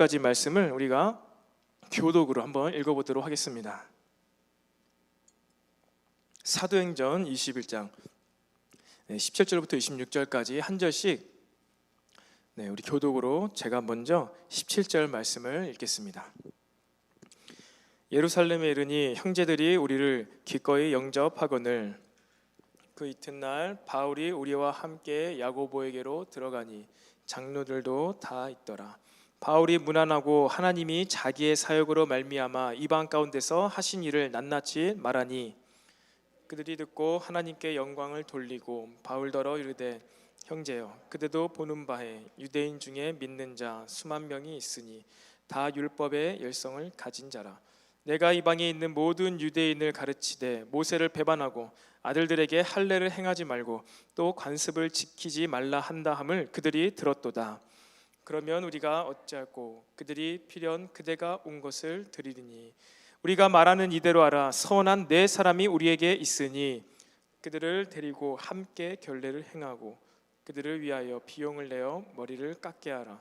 가지 말씀을 우리가 교독으로 한번 읽어보도록 하겠습니다. 사도행전 21장 17절부터 26절까지 한 절씩 우리 교독으로 제가 먼저 17절 말씀을 읽겠습니다. 예루살렘에 이르니 형제들이 우리를 기꺼이 영접하거늘 그 이튿날 바울이 우리와 함께 야고보에게로 들어가니 장로들도 다 있더라. 바울이 문안하고 하나님이 자기의 사역으로 말미암아 이방 가운데서 하신 일을 낱낱이 말하니 그들이 듣고 하나님께 영광을 돌리고 바울더러 이르되 형제여 그대도 보는 바에 유대인 중에 믿는 자 수만 명이 있으니 다 율법의 열성을 가진 자라. 내가 이방에 있는 모든 유대인을 가르치되 모세를 배반하고 아들들에게 할례를 행하지 말고 또 관습을 지키지 말라 한다 함을 그들이 들었도다. 그러면 우리가 어찌할꼬 그들이 필연 그대가 온 것을 드리리니 우리가 말하는 이대로 하라. 선한 네 사람이 우리에게 있으니 그들을 데리고 함께 결례를 행하고 그들을 위하여 비용을 내어 머리를 깎게 하라.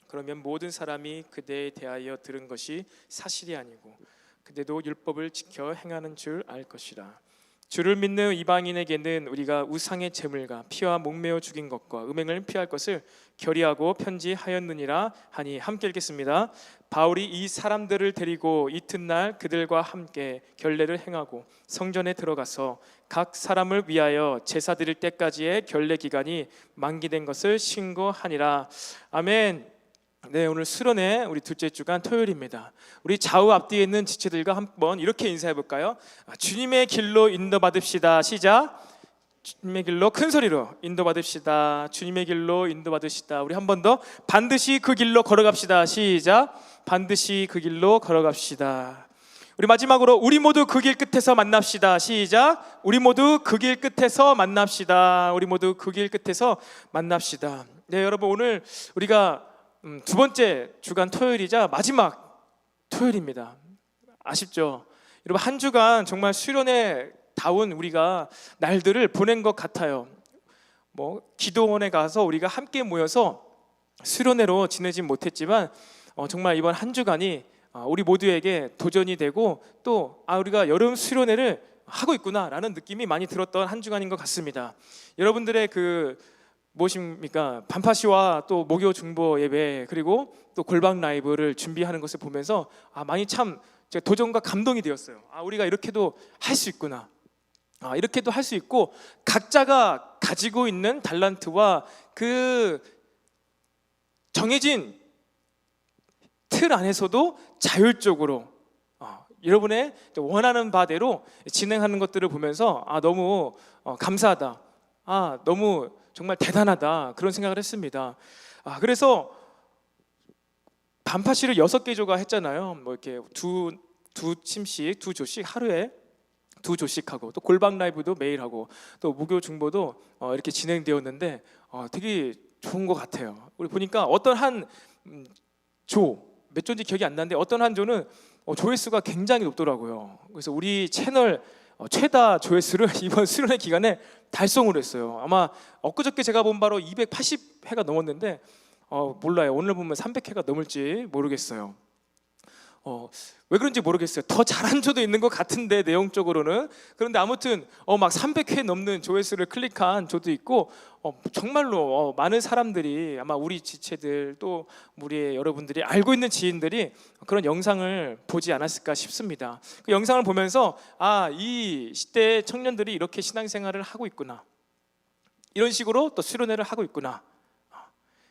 그러면 모든 사람이 그대에 대하여 들은 것이 사실이 아니고 그대도 율법을 지켜 행하는 줄 알 것이라. 주를 믿는 이방인에게는 우리가 우상의 제물과 피와 목매어 죽인 것과 음행을 피할 것을 결의하고 편지하였느니라 하니 함께 읽겠습니다. 바울이 이 사람들을 데리고 이튿날 그들과 함께 결례를 행하고 성전에 들어가서 각 사람을 위하여 제사 드릴 때까지의 결례 기간이 만기된 것을 신고하니라. 아멘. 오늘 수련회 우리 둘째 주간 토요일입니다. 우리 좌우 앞뒤에 있는 지체들과 한번 이렇게 인사해 볼까요? 주님의 길로 인도받읍시다. 시작. 주님의 길로 큰 소리로 인도받읍시다. 주님의 길로 인도받으시다. 우리 한 번 더 반드시 그 길로 걸어갑시다. 시작. 반드시 그 길로 걸어갑시다. 우리 마지막으로 우리 모두 그 길 끝에서 만납시다. 시작. 우리 모두 그 길 끝에서 만납시다. 우리 모두 그 길 끝에서 만납시다. 여러분 오늘 우리가 두 번째 주간 토요일이자 마지막 토요일입니다. 아쉽죠? 여러분 한 주간 정말 수련회 다운 우리가 날들을 보낸 것 같아요. 기도원에 가서 우리가 함께 모여서 수련회로 지내진 못했지만 정말 이번 한 주간이 우리 모두에게 도전이 되고 또 우리가 여름 수련회를 하고 있구나라는 느낌이 많이 들었던 한 주간인 것 같습니다. 여러분들의 무엇입니까? 반파시와 또 목요 중보 예배 그리고 또 골방 라이브를 준비하는 것을 보면서 많이 참 제가 도전과 감동이 되었어요. 우리가 이렇게도 할 수 있구나. 이렇게도 할 수 있고 각자가 가지고 있는 달란트와 그 정해진 틀 안에서도 자율적으로 여러분의 원하는 바대로 진행하는 것들을 보면서 너무 감사하다. 너무 정말 대단하다 그런 생각을 했습니다. 그래서 반파시를 6개 조가 했잖아요. 이렇게 두 침씩 두 조씩 하루에 두 조씩 하고 또 골방 라이브도 매일 하고 또 무교 중보도 이렇게 진행되었는데 되게 좋은 것 같아요. 우리 보니까 어떤 한 몇 조인지 기억이 안 나는데 어떤 한 조는 조회수가 굉장히 높더라고요. 그래서 우리 채널 최다 조회수를 이번 수련회 기간에 달성을 했어요. 아마 엊그저께 제가 본 바로 280회가 넘었는데 몰라요. 오늘 보면 300회가 넘을지 모르겠어요. 왜 그런지 모르겠어요. 더 잘한 조도 있는 것 같은데 내용적으로는. 그런데 아무튼 막 300회 넘는 조회수를 클릭한 조도 있고 정말로 많은 사람들이 아마 우리 지체들 또 우리 여러분들이 알고 있는 지인들이 그런 영상을 보지 않았을까 싶습니다. 그 영상을 보면서 이 시대의 청년들이 이렇게 신앙생활을 하고 있구나, 이런 식으로 또 수련회를 하고 있구나,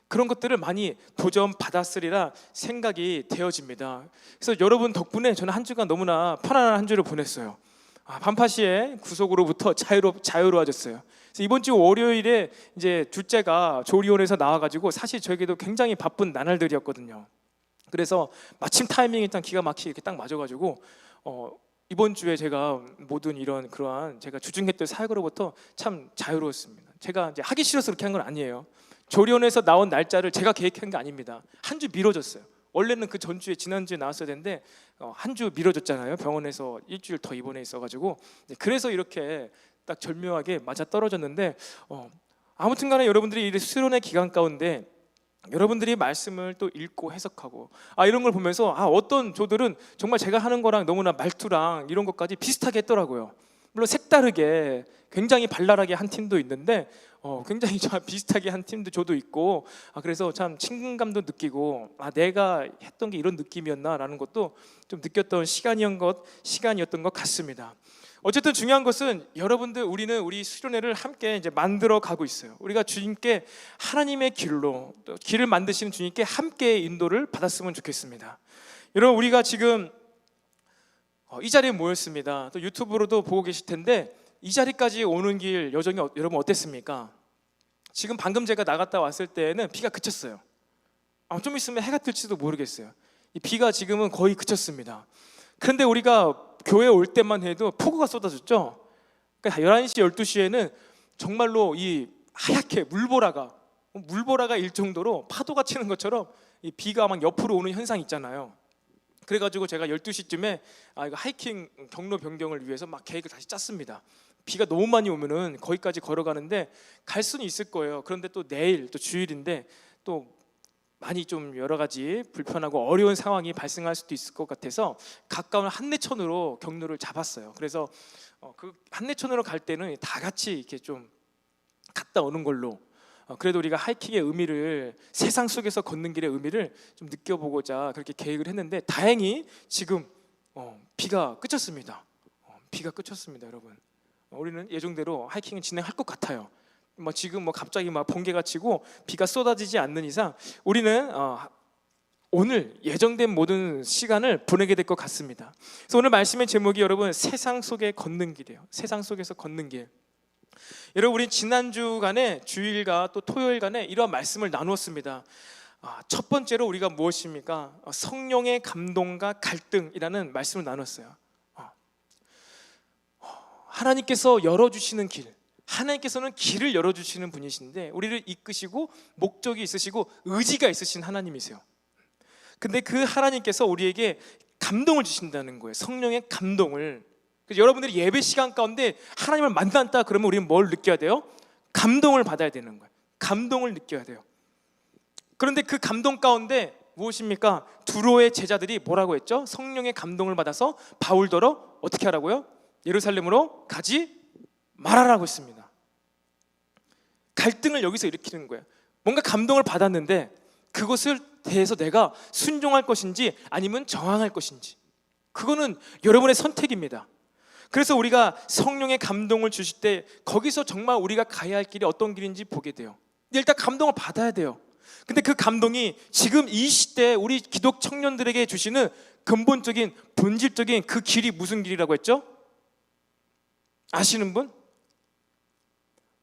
그런 것들을 많이 도전받았으리라 생각이 되어집니다. 그래서 여러분 덕분에 저는 한 주간 너무나 편안한 한 주를 보냈어요. 반파시의 구속으로부터 자유로워졌어요. 그래서 이번 주 월요일에 이제 둘째가 조리원에서 나와가지고 사실 저에게도 굉장히 바쁜 나날들이었거든요. 그래서 마침 타이밍이 딱 기가 막히게 이렇게 딱 맞아가지고 이번 주에 제가 모든 그러한 제가 주중했던 사역으로부터 참 자유로웠습니다. 제가 이제 하기 싫어서 그렇게 한 건 아니에요. 조리원에서 나온 날짜를 제가 계획한 게 아닙니다. 한 주 미뤄졌어요. 원래는 그 전주에 지난주에 나왔어야 되는데 한 주 미뤄졌잖아요. 병원에서 일주일 더 입원해 있어가지고 그래서 이렇게 딱 절묘하게 맞아 떨어졌는데 아무튼간에 여러분들이 이 수련회 기간 가운데 여러분들이 말씀을 또 읽고 해석하고 이런 걸 보면서 어떤 조들은 정말 제가 하는 거랑 너무나 말투랑 이런 것까지 비슷하게 했더라고요. 물론 색다르게 굉장히 발랄하게 한 팀도 있는데 굉장히 좀 비슷하게 한 팀도 저도 있고 그래서 참 친근감도 느끼고 내가 했던 게 이런 느낌이었나라는 것도 좀 느꼈던 시간이었던 것 같습니다. 어쨌든 중요한 것은 여러분들 우리는 우리 수련회를 함께 이제 만들어 가고 있어요. 우리가 주님께 하나님의 길로 또 길을 만드시는 주님께 함께 인도를 받았으면 좋겠습니다. 여러분 우리가 지금 이 자리에 모였습니다. 또 유튜브로도 보고 계실 텐데 이 자리까지 오는 길 여정이 여러분 어땠습니까? 지금 방금 제가 나갔다 왔을 때는 비가 그쳤어요. 좀 있으면 해가 뜰지도 모르겠어요. 이 비가 지금은 거의 그쳤습니다. 그런데 우리가 교회 올 때만 해도 폭우가 쏟아졌죠. 그러니까 11시, 12시에는 정말로 이 하얗게 물보라가 일 정도로 파도가 치는 것처럼 이 비가 막 옆으로 오는 현상이 있잖아요. 그래가지고 제가 12시쯤에 이거 하이킹 경로 변경을 위해서 막 계획을 다시 짰습니다. 비가 너무 많이 오면은 거기까지 걸어가는데 갈 수는 있을 거예요. 그런데 또 내일 또 주일인데 또 많이 좀 여러 가지 불편하고 어려운 상황이 발생할 수도 있을 것 같아서 가까운 한내천으로 경로를 잡았어요. 그래서 그 한내천으로 갈 때는 다 같이 이렇게 좀 갔다 오는 걸로 그래도 우리가 하이킹의 의미를 세상 속에서 걷는 길의 의미를 좀 느껴보고자 그렇게 계획을 했는데 다행히 지금 비가 그쳤습니다. 비가 그쳤습니다, 여러분. 우리는 예정대로 하이킹을 진행할 것 같아요. 지금 갑자기 번개가 치고 비가 쏟아지지 않는 이상 우리는 오늘 예정된 모든 시간을 보내게 될 것 같습니다. 그래서 오늘 말씀의 제목이 여러분 세상 속에 걷는 길이에요. 세상 속에서 걷는 길. 여러분 우리 지난주간에 주일과 또 토요일간에 이러한 말씀을 나누었습니다. 첫 번째로 우리가 무엇입니까? 성령의 감동과 갈등이라는 말씀을 나눴어요. 하나님께서 열어주시는 길, 하나님께서는 길을 열어주시는 분이신데 우리를 이끄시고 목적이 있으시고 의지가 있으신 하나님이세요. 근데 그 하나님께서 우리에게 감동을 주신다는 거예요. 성령의 감동을. 그래서 여러분들이 예배 시간 가운데 하나님을 만났다 그러면 우리는 뭘 느껴야 돼요? 감동을 받아야 되는 거예요. 감동을 느껴야 돼요. 그런데 그 감동 가운데 무엇입니까? 두로의 제자들이 뭐라고 했죠? 성령의 감동을 받아서 바울더러 어떻게 하라고요? 예루살렘으로 가지 말아라고 했습니다. 갈등을 여기서 일으키는 거예요. 뭔가 감동을 받았는데 그것을 대해서 내가 순종할 것인지 아니면 저항할 것인지, 그거는 여러분의 선택입니다. 그래서 우리가 성령의 감동을 주실 때 거기서 정말 우리가 가야 할 길이 어떤 길인지 보게 돼요. 근데 일단 감동을 받아야 돼요. 근데 그 감동이 지금 이 시대에 우리 기독 청년들에게 주시는 근본적인 본질적인 그 길이 무슨 길이라고 했죠? 아시는 분?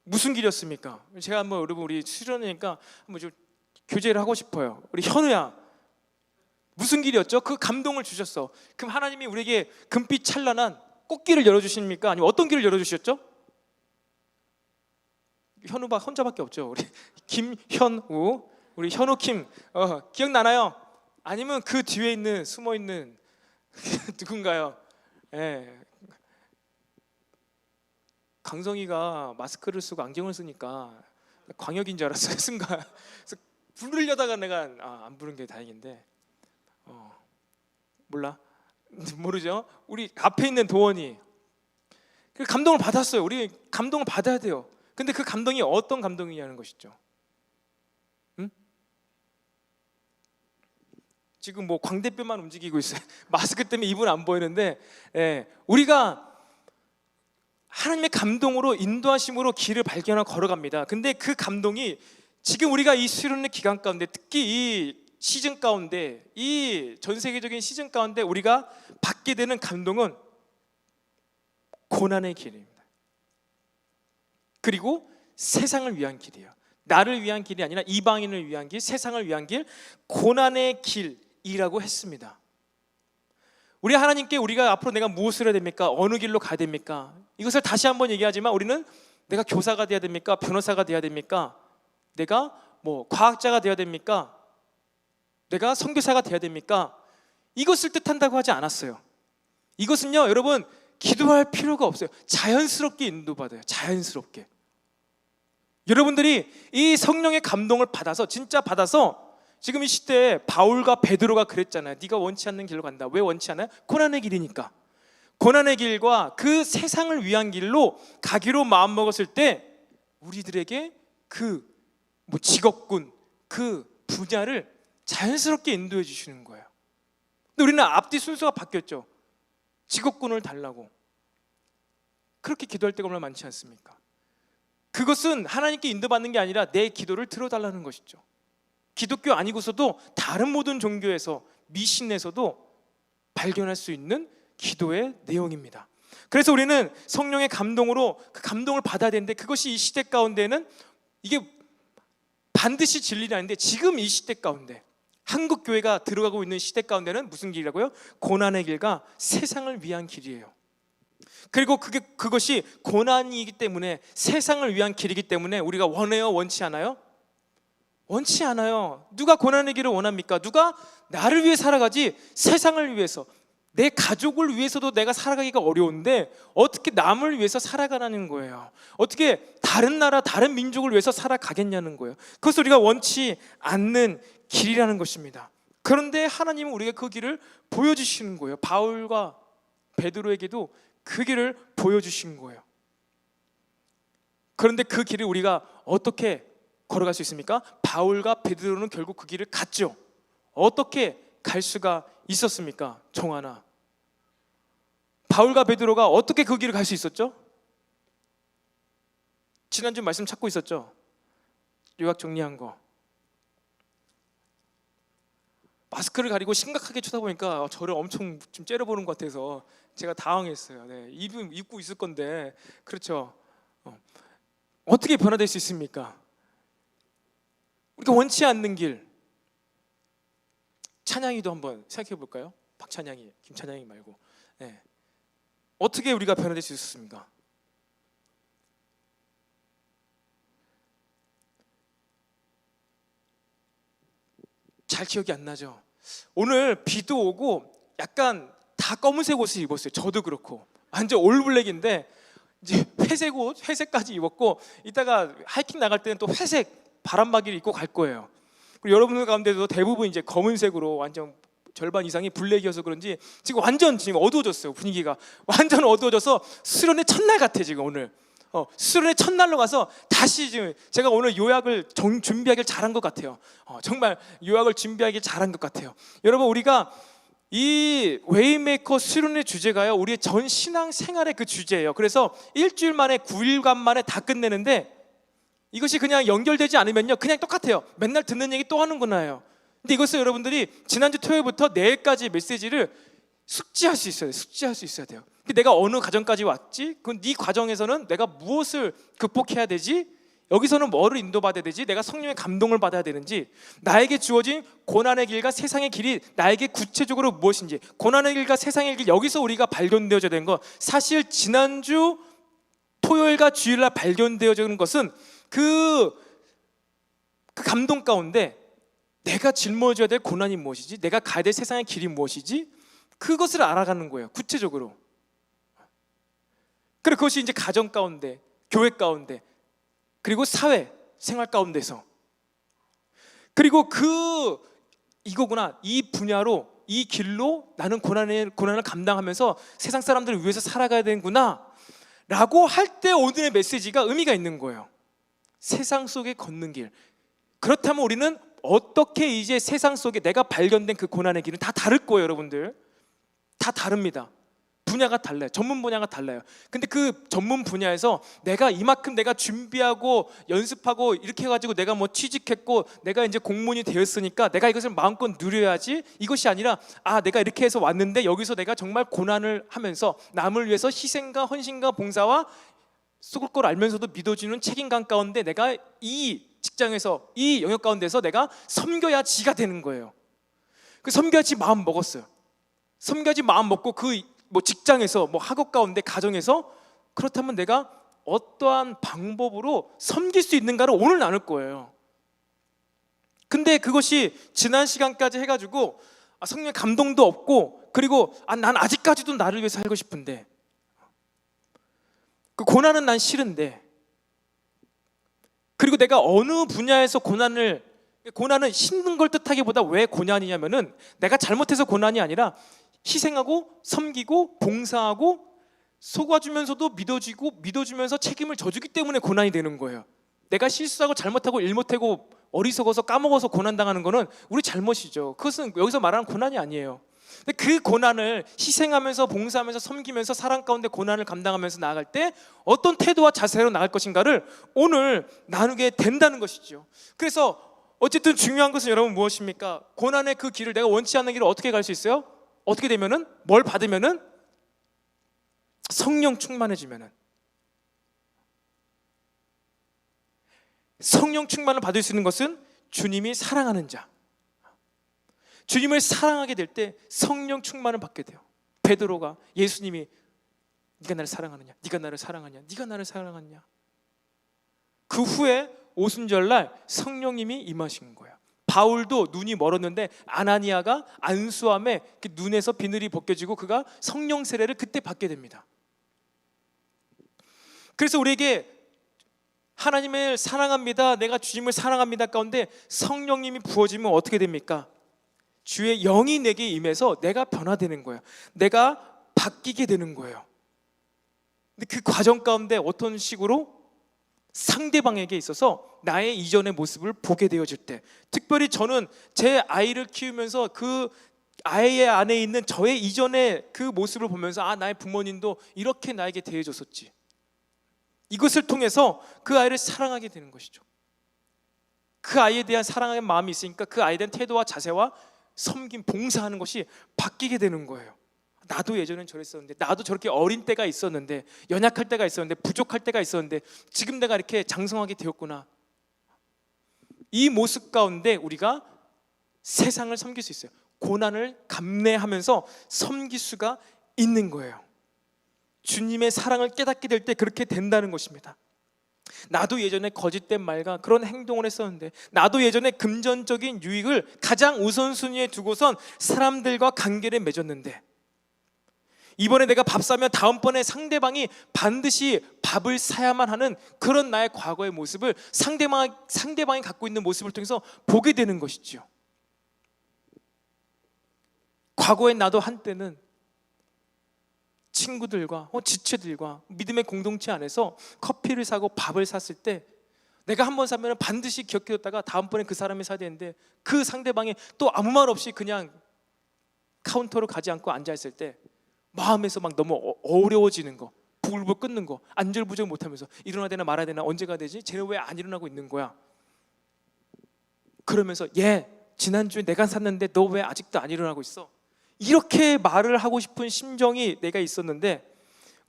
무슨 길이었습니까? 제가 한번 여러분 우리 수련회니까 한번 좀 교제를 하고 싶어요. 우리 현우야, 무슨 길이었죠? 그 감동을 주셨어. 그럼 하나님이 우리에게 금빛 찬란한 꽃길을 열어주십니까? 아니면 어떤 길을 열어주셨죠? 현우가 혼자밖에 없죠. 우리 김현우, 우리 현우킴 기억나나요? 아니면 그 뒤에 있는 숨어있는 누군가요? 예. 강성이가 마스크를 쓰고 안경을 쓰니까 광역인 줄 알았어요, 순간. 그래서 부르려다가 내가 안 부른 게 다행인데 몰라? 모르죠? 우리 앞에 있는 도원이 그 감동을 받았어요. 우리 감동을 받아야 돼요. 근데 그 감동이 어떤 감동이냐는 것이죠. 응? 지금 광대뼈만 움직이고 있어요. 마스크 때문에 입은 안 보이는데 우리가 하나님의 감동으로 인도하심으로 길을 발견하고 걸어갑니다. 근데 그 감동이 지금 우리가 이 수련회 기간 가운데, 특히 이 시즌 가운데, 이 전 세계적인 시즌 가운데 우리가 받게 되는 감동은 고난의 길입니다. 그리고 세상을 위한 길이에요. 나를 위한 길이 아니라 이방인을 위한 길, 세상을 위한 길, 고난의 길이라고 했습니다. 우리 하나님께 우리가 앞으로 내가 무엇을 해야 됩니까? 어느 길로 가야 됩니까? 이것을 다시 한번 얘기하지만 우리는 내가 교사가 돼야 됩니까? 변호사가 돼야 됩니까? 내가 과학자가 돼야 됩니까? 내가 선교사가 돼야 됩니까? 이것을 뜻한다고 하지 않았어요. 이것은요, 여러분, 기도할 필요가 없어요. 자연스럽게 인도받아요. 자연스럽게. 여러분들이 이 성령의 감동을 받아서, 진짜 받아서, 지금 이 시대에 바울과 베드로가 그랬잖아요. 네가 원치 않는 길로 간다. 왜 원치 않아요? 고난의 길이니까. 고난의 길과 그 세상을 위한 길로 가기로 마음먹었을 때 우리들에게 그 직업군, 그 분야를 자연스럽게 인도해 주시는 거예요. 근데 우리는 앞뒤 순서가 바뀌었죠. 직업군을 달라고. 그렇게 기도할 때가 얼마나 많지 않습니까? 그것은 하나님께 인도받는 게 아니라 내 기도를 들어달라는 것이죠. 기독교 아니고서도 다른 모든 종교에서, 미신에서도 발견할 수 있는 기도의 내용입니다. 그래서 우리는 성령의 감동으로 그 감동을 받아야 되는데, 그것이 이 시대 가운데는 이게 반드시 진리는 아닌데, 지금 이 시대 가운데, 한국 교회가 들어가고 있는 시대 가운데는 무슨 길이라고요? 고난의 길과 세상을 위한 길이에요. 그리고 그것이 고난이기 때문에, 세상을 위한 길이기 때문에 우리가 원해요? 원치 않아요? 원치 않아요. 누가 고난의 길을 원합니까? 누가 나를 위해 살아가지 세상을 위해서, 내 가족을 위해서도 내가 살아가기가 어려운데 어떻게 남을 위해서 살아가라는 거예요. 어떻게 다른 나라, 다른 민족을 위해서 살아가겠냐는 거예요. 그것을 우리가 원치 않는 길이라는 것입니다. 그런데 하나님은 우리에게 그 길을 보여주시는 거예요. 바울과 베드로에게도 그 길을 보여주신 거예요. 그런데 그 길을 우리가 어떻게 걸어갈 수 있습니까? 바울과 베드로는 결국 그 길을 갔죠. 어떻게 갈 수가 있었습니까? 정하나, 바울과 베드로가 어떻게 그 길을 갈 수 있었죠? 지난주 말씀 찾고 있었죠? 요약 정리한 거. 마스크를 가리고 심각하게 쳐다보니까 저를 엄청 좀 째려보는 것 같아서 제가 당황했어요. 네, 입고 있을 건데. 그렇죠. 어떻게 변화될 수 있습니까? 우리가 원치 않는 길. 찬양이도 한번 생각해 볼까요? 박찬양이, 김찬양이 말고. 네. 어떻게 우리가 변화될 수 있었습니까? 잘 기억이 안 나죠? 오늘 비도 오고 약간 다 검은색 옷을 입었어요. 저도 그렇고 완전 올블랙인데 이제 회색 옷, 회색까지 입었고, 이따가 하이킹 나갈 때는 또 회색 바람막이를 입고 갈 거예요. 그리고 여러분들 가운데도 대부분 이제 검은색으로, 완전 절반 이상이 블랙이어서 그런지 지금 어두워졌어요. 분위기가 완전 어두워져서 수련의 첫날 같아 지금 오늘. 수련의 첫날로 가서 다시, 지금 제가 오늘 요약을 준비하길 잘한 것 같아요. 정말 요약을 준비하길 잘한 것 같아요. 여러분, 우리가 이 웨이메이커 수련의 주제가요, 우리의 전 신앙 생활의 그 주제예요. 그래서 일주일 만에, 9일간 만에 다 끝내는데, 이것이 그냥 연결되지 않으면요 그냥 똑같아요. 맨날 듣는 얘기 또 하는구나요. 근데 이것을 여러분들이 지난주 토요일부터 내일까지 메시지를 숙지할 수 있어야 돼요. 숙지할 수 있어야 돼요. 내가 어느 과정까지 왔지? 그럼 네 과정에서는 내가 무엇을 극복해야 되지? 여기서는 뭐를 인도받아야 되지? 내가 성령의 감동을 받아야 되는지, 나에게 주어진 고난의 길과 세상의 길이 나에게 구체적으로 무엇인지, 고난의 길과 세상의 길, 여기서 우리가 발견되어져야 되는 것, 사실 지난주 토요일과 주일날 발견되어지는 것은 그 감동 가운데 내가 짊어져야 될 고난이 무엇이지? 내가 가야 될 세상의 길이 무엇이지? 그것을 알아가는 거예요. 구체적으로. 그리고 그것이 이제 가정 가운데, 교회 가운데, 그리고 사회 생활 가운데서, 그리고 이거구나, 이 분야로, 이 길로 나는 고난을 감당하면서 세상 사람들을 위해서 살아가야 되는구나 라고 할 때 오늘의 메시지가 의미가 있는 거예요. 세상 속에 걷는 길. 그렇다면 우리는 어떻게 이제 세상 속에 내가 발견된 그 고난의 길은 다 다를 거예요. 여러분들 다 다릅니다. 분야가 달라요. 전문 분야가 달라요. 근데 그 전문 분야에서 내가 이만큼 내가 준비하고 연습하고 이렇게 해가지고 내가 뭐 취직했고 내가 이제 공무원이 되었으니까 내가 이것을 마음껏 누려야지, 이것이 아니라 내가 이렇게 해서 왔는데 여기서 내가 정말 고난을 하면서 남을 위해서 희생과 헌신과 봉사와 쏟을 걸 알면서도 믿어주는 책임감 가운데 내가 이 직장에서, 이 영역 가운데서 내가 섬겨야 지가 되는 거예요. 그 섬겨야지 마음 먹었어요. 섬겨야지 마음 먹고 그 직장에서, 학업 가운데, 가정에서, 그렇다면 내가 어떠한 방법으로 섬길 수 있는가를 오늘 나눌 거예요. 근데 그것이 지난 시간까지 해가지고 성령의 감동도 없고, 그리고 난 아직까지도 나를 위해서 살고 싶은데, 그 고난은 난 싫은데, 그리고 내가 어느 분야에서 고난은 힘든 걸 뜻하기보다 왜 고난이냐면은 내가 잘못해서 고난이 아니라 희생하고 섬기고 봉사하고 속아주면서도 믿어주면서 책임을 져주기 때문에 고난이 되는 거예요. 내가 실수하고 잘못하고 일 못하고 어리석어서 까먹어서 고난당하는 거는 우리 잘못이죠. 그것은 여기서 말하는 고난이 아니에요. 근데 그 고난을 희생하면서 봉사하면서 섬기면서 사랑 가운데 고난을 감당하면서 나아갈 때 어떤 태도와 자세로 나갈 것인가를 오늘 나누게 된다는 것이죠. 그래서 어쨌든 중요한 것은 여러분 무엇입니까? 고난의 그 길을, 내가 원치 않는 길을 어떻게 갈 수 있어요? 어떻게 되면은, 뭘 받으면은? 성령 충만해지면은. 성령 충만을 받을 수 있는 것은 주님이 사랑하는 자, 주님을 사랑하게 될 때 성령 충만을 받게 돼요. 베드로가 예수님이 네가 나를 사랑하느냐, 네가 나를 사랑하냐, 네가 나를 사랑하냐. 그 후에 오순절날 성령님이 임하신 거예요. 바울도 눈이 멀었는데 아나니아가 안수함에 눈에서 비늘이 벗겨지고 그가 성령 세례를 그때 받게 됩니다. 그래서 우리에게 하나님을 사랑합니다, 내가 주님을 사랑합니다 가운데 성령님이 부어지면 어떻게 됩니까? 주의 영이 내게 임해서 내가 변화되는 거예요. 내가 바뀌게 되는 거예요. 근데 그 과정 가운데 어떤 식으로 상대방에게 있어서 나의 이전의 모습을 보게 되어질 때, 특별히 저는 제 아이를 키우면서 그 아이의 안에 있는 저의 이전의 그 모습을 보면서 나의 부모님도 이렇게 나에게 대해줬었지, 이것을 통해서 그 아이를 사랑하게 되는 것이죠. 그 아이에 대한 사랑의 마음이 있으니까 그 아이에 대한 태도와 자세와 섬김, 봉사하는 것이 바뀌게 되는 거예요. 나도 예전엔 저랬었는데, 나도 저렇게 어린 때가 있었는데, 연약할 때가 있었는데, 부족할 때가 있었는데 지금 내가 이렇게 장성하게 되었구나. 이 모습 가운데 우리가 세상을 섬길 수 있어요. 고난을 감내하면서 섬길 수가 있는 거예요. 주님의 사랑을 깨닫게 될 때 그렇게 된다는 것입니다. 나도 예전에 거짓된 말과 그런 행동을 했었는데, 나도 예전에 금전적인 유익을 가장 우선순위에 두고선 사람들과 관계를 맺었는데, 이번에 내가 밥 사면 다음번에 상대방이 반드시 밥을 사야만 하는 그런 나의 과거의 모습을 상대방이 갖고 있는 모습을 통해서 보게 되는 것이죠. 과거에 나도 한때는 친구들과 지체들과 믿음의 공동체 안에서 커피를 사고 밥을 샀을 때 내가 한 번 사면 반드시 기억해뒀다가 다음번에 그 사람이 사야 되는데 그 상대방이 또 아무 말 없이 그냥 카운터로 가지 않고 앉아있을 때 마음에서 막 너무 어려워지는 거, 부글부글 끓는 거, 안절부절 못하면서 일어나야 되나 말아야 되나, 언제가 되지? 쟤는 왜 안 일어나고 있는 거야? 그러면서 지난주에 내가 샀는데 너 왜 아직도 안 일어나고 있어? 이렇게 말을 하고 싶은 심정이 내가 있었는데,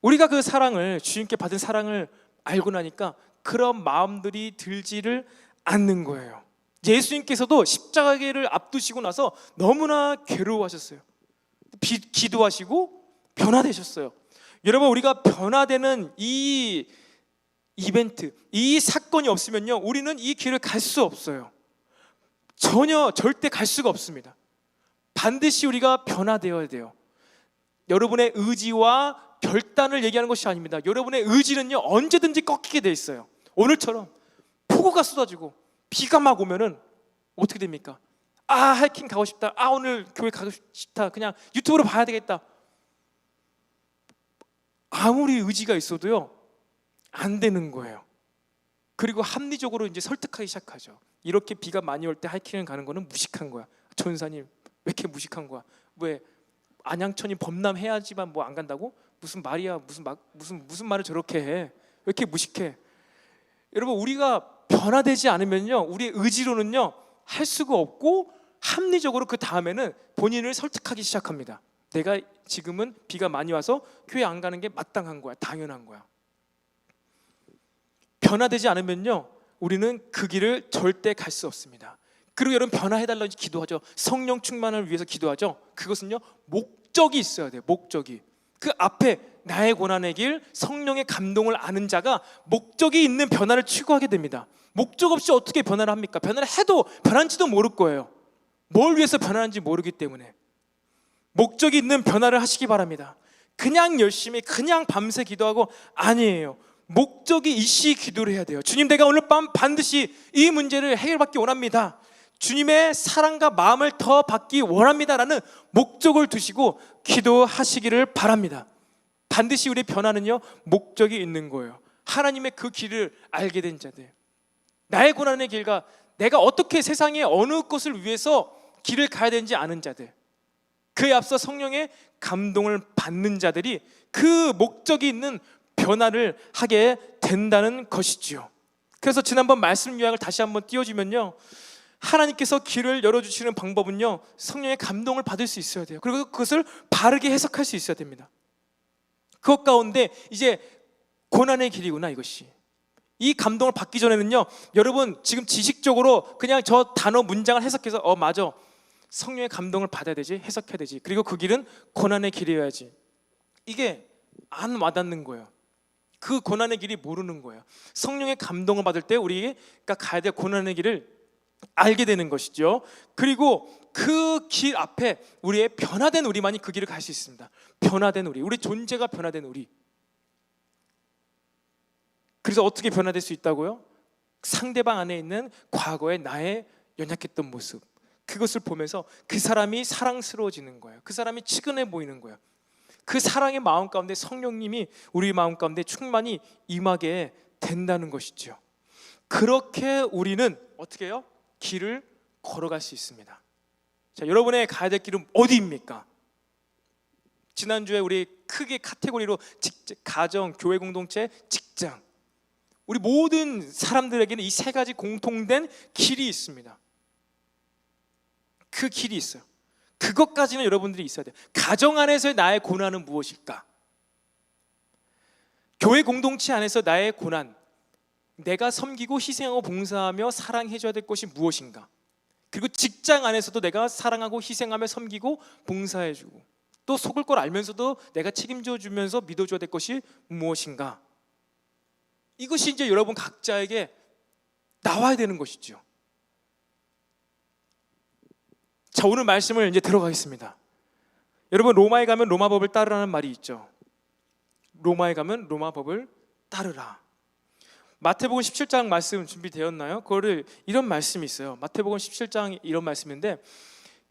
우리가 그 사랑을, 주님께 받은 사랑을 알고 나니까 그런 마음들이 들지를 않는 거예요. 예수님께서도 십자가를 앞두시고 나서 너무나 괴로워하셨어요. 기도하시고 변화되셨어요. 여러분, 우리가 변화되는 이 이벤트, 이 사건이 없으면요, 우리는 이 길을 갈 수 없어요. 절대 갈 수가 없습니다. 반드시 우리가 변화되어야 돼요. 여러분의 의지와 결단을 얘기하는 것이 아닙니다. 여러분의 의지는요, 언제든지 꺾이게 돼 있어요. 오늘처럼 폭우가 쏟아지고 비가 막 오면은 어떻게 됩니까? 하이킹 가고 싶다, 오늘 교회 가고 싶다, 그냥 유튜브로 봐야 되겠다. 아무리 의지가 있어도요, 안 되는 거예요. 그리고 합리적으로 이제 설득하기 시작하죠. 이렇게 비가 많이 올 때 하이킹을 가는 거는 무식한 거야. 전사님, 왜 이렇게 무식한 거야? 왜 안양천이 범람해야지만 뭐 안 간다고? 무슨 말이야? 무슨 말을 저렇게 해? 왜 이렇게 무식해? 여러분, 우리가 변화되지 않으면요, 우리의 의지로는요 할 수가 없고, 합리적으로 그 다음에는 본인을 설득하기 시작합니다. 내가 지금은 비가 많이 와서 교회 안 가는 게 마땅한 거야, 당연한 거야. 변화되지 않으면요, 우리는 그 길을 절대 갈 수 없습니다. 그리고 여러분, 변화해달라고 기도하죠. 성령 충만을 위해서 기도하죠. 그것은요, 목적이 있어야 돼요. 목적이. 그 앞에 나의 고난의 길, 성령의 감동을 아는 자가 목적이 있는 변화를 추구하게 됩니다. 목적 없이 어떻게 변화를 합니까? 변화를 해도 변한지도 모를 거예요. 뭘 위해서 변하는지 모르기 때문에. 목적이 있는 변화를 하시기 바랍니다. 그냥 열심히 그냥 밤새 기도하고, 아니에요. 목적이 이시 기도를 해야 돼요. 주님, 내가 오늘 밤 반드시 이 문제를 해결받기 원합니다. 주님의 사랑과 마음을 더 받기 원합니다라는 목적을 두시고 기도하시기를 바랍니다. 반드시 우리의 변화는요, 목적이 있는 거예요. 하나님의 그 길을 알게 된 자들, 나의 고난의 길과 내가 어떻게 세상의 어느 것을 위해서 길을 가야 되는지 아는 자들, 그에 앞서 성령의 감동을 받는 자들이 그 목적이 있는 변화를 하게 된다는 것이지요. 그래서 지난번 말씀 요약을 다시 한번 띄워주면요, 하나님께서 길을 열어주시는 방법은요, 성령의 감동을 받을 수 있어야 돼요. 그리고 그것을 바르게 해석할 수 있어야 됩니다. 그것 가운데 이제 고난의 길이구나, 이것이. 이 감동을 받기 전에는요, 여러분 지금 지식적으로 그냥 저 단어 문장을 해석해서 맞아, 성령의 감동을 받아야 되지, 해석해야 되지, 그리고 그 길은 고난의 길이어야지, 이게 안 와닿는 거예요. 그 고난의 길이 모르는 거예요. 성령의 감동을 받을 때 우리가 가야 될 고난의 길을 알게 되는 것이죠. 그리고 그 길 앞에 우리의 변화된 우리만이 그 길을 갈 수 있습니다. 변화된 우리 존재가 변화된 우리. 그래서 어떻게 변화될 수 있다고요? 상대방 안에 있는 과거의 나의 연약했던 모습, 그것을 보면서 그 사람이 사랑스러워지는 거예요. 그 사람이 측은해 보이는 거예요. 그 사랑의 마음 가운데 성령님이 우리 마음 가운데 충만히 임하게 된다는 것이죠. 그렇게 우리는 어떻게 해요? 길을 걸어갈 수 있습니다. 자, 여러분의 가야 될 길은 어디입니까? 지난주에 우리 크게 카테고리로 가정, 교회 공동체, 직장, 우리 모든 사람들에게는 이 세 가지 공통된 길이 있습니다. 그 길이 있어요. 그것까지는 여러분들이 있어야 돼요. 가정 안에서의 나의 고난은 무엇일까? 교회 공동체 안에서 나의 고난, 내가 섬기고 희생하고 봉사하며 사랑해줘야 될 것이 무엇인가? 그리고 직장 안에서도 내가 사랑하고 희생하며 섬기고 봉사해주고 또 속을 걸 알면서도 내가 책임져 주면서 믿어줘야 될 것이 무엇인가? 이것이 이제 여러분 각자에게 나와야 되는 것이죠. 자, 오늘 말씀을 이제 들어가겠습니다. 여러분, 로마에 가면 로마 법을 따르라는 말이 있죠. 로마에 가면 로마 법을 따르라. 마태복음 17장 말씀 준비되었나요? 그거를 이런 말씀이 있어요. 마태복음 17장 이런 말씀인데,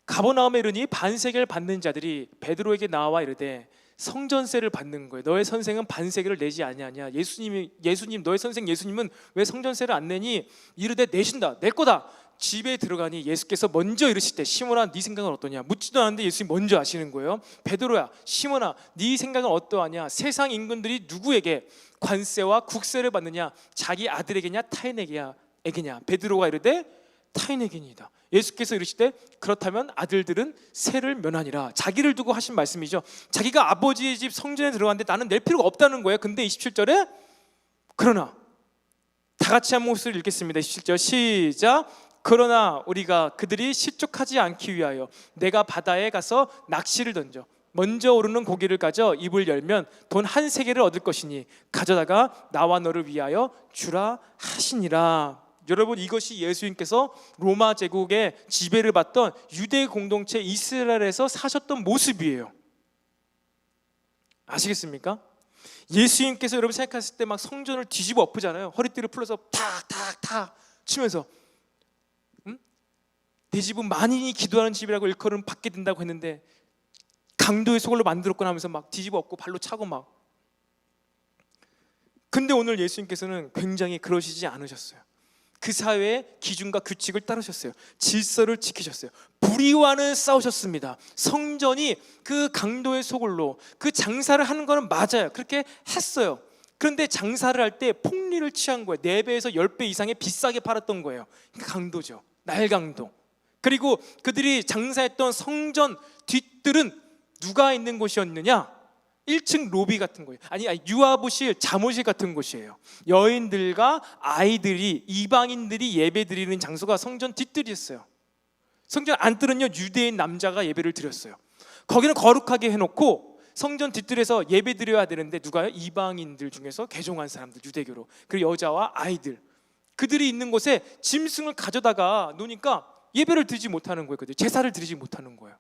가버나움에 이르니 반세계를 받는 자들이 베드로에게 나와 이르되 성전세를 받는 거예요. 너의 선생은 반세계를 내지 아니하냐? 예수님 너의 선생 예수님은 왜 성전세를 안 내니? 이르되 내신다, 낼 거다. 집에 들어가니 예수께서 먼저 이르시되 시몬아 네 생각은 어떠냐? 묻지도 않았는데 예수님이 먼저 아시는 거예요. 베드로야, 시몬아 네 생각은 어떠하냐? 세상 임금들이 누구에게 관세와 국세를 받느냐? 자기 아들에게냐 타인에게냐? 베드로가 이르되 타인에게니이다. 예수께서 이르시되 그렇다면 아들들은 세를 면하니라. 자기를 두고 하신 말씀이죠. 자기가 아버지의 집 성전에 들어갔는데 나는 낼 필요가 없다는 거예요. 근데 27절에 그러나, 다 같이 한 목소리를 읽겠습니다. 27절 시작. 그러나 우리가 그들이 실족하지 않기 위하여 내가 바다에 가서 낚시를 던져 먼저 오르는 고기를 가져 입을 열면 돈 한 세겔을 얻을 것이니 가져다가 나와 너를 위하여 주라 하시니라. 여러분, 이것이 예수님께서 로마 제국의 지배를 받던 유대 공동체 이스라엘에서 사셨던 모습이에요. 아시겠습니까? 예수님께서 여러분 생각했을 때 막 성전을 뒤집어 엎으잖아요. 허리띠를 풀어서 탁탁탁 치면서 내 집은 만인이 기도하는 집이라고 일컬음 받게 된다고 했는데 강도의 소굴로 만들었거나 하면서 막 뒤집어 엎고 발로 차고 막. 근데 오늘 예수님께서는 굉장히 그러시지 않으셨어요. 그 사회의 기준과 규칙을 따르셨어요. 질서를 지키셨어요. 불의와는 싸우셨습니다. 성전이 그 강도의 소굴로, 그 장사를 하는 거는 맞아요. 그렇게 했어요. 그런데 장사를 할 때 폭리를 취한 거예요. 4배에서 10배 이상의 비싸게 팔았던 거예요. 그러니까 강도죠. 날강도. 그리고 그들이 장사했던 성전 뒷뜰은 누가 있는 곳이었느냐? 1층 로비 같은 거예요. 아니 유아부실, 잠옷실 같은 곳이에요. 여인들과 아이들이, 이방인들이 예배 드리는 장소가 성전 뒷뜰이었어요. 성전 안뜰은요 유대인 남자가 예배를 드렸어요. 거기는 거룩하게 해놓고 성전 뒷뜰에서 예배 드려야 되는데 누가요? 이방인들 중에서 개종한 사람들, 유대교로. 그리고 여자와 아이들, 그들이 있는 곳에 짐승을 가져다가 놓으니까 예배를 드리지 못하는 거예요. 제사를 드리지 못하는 거예요.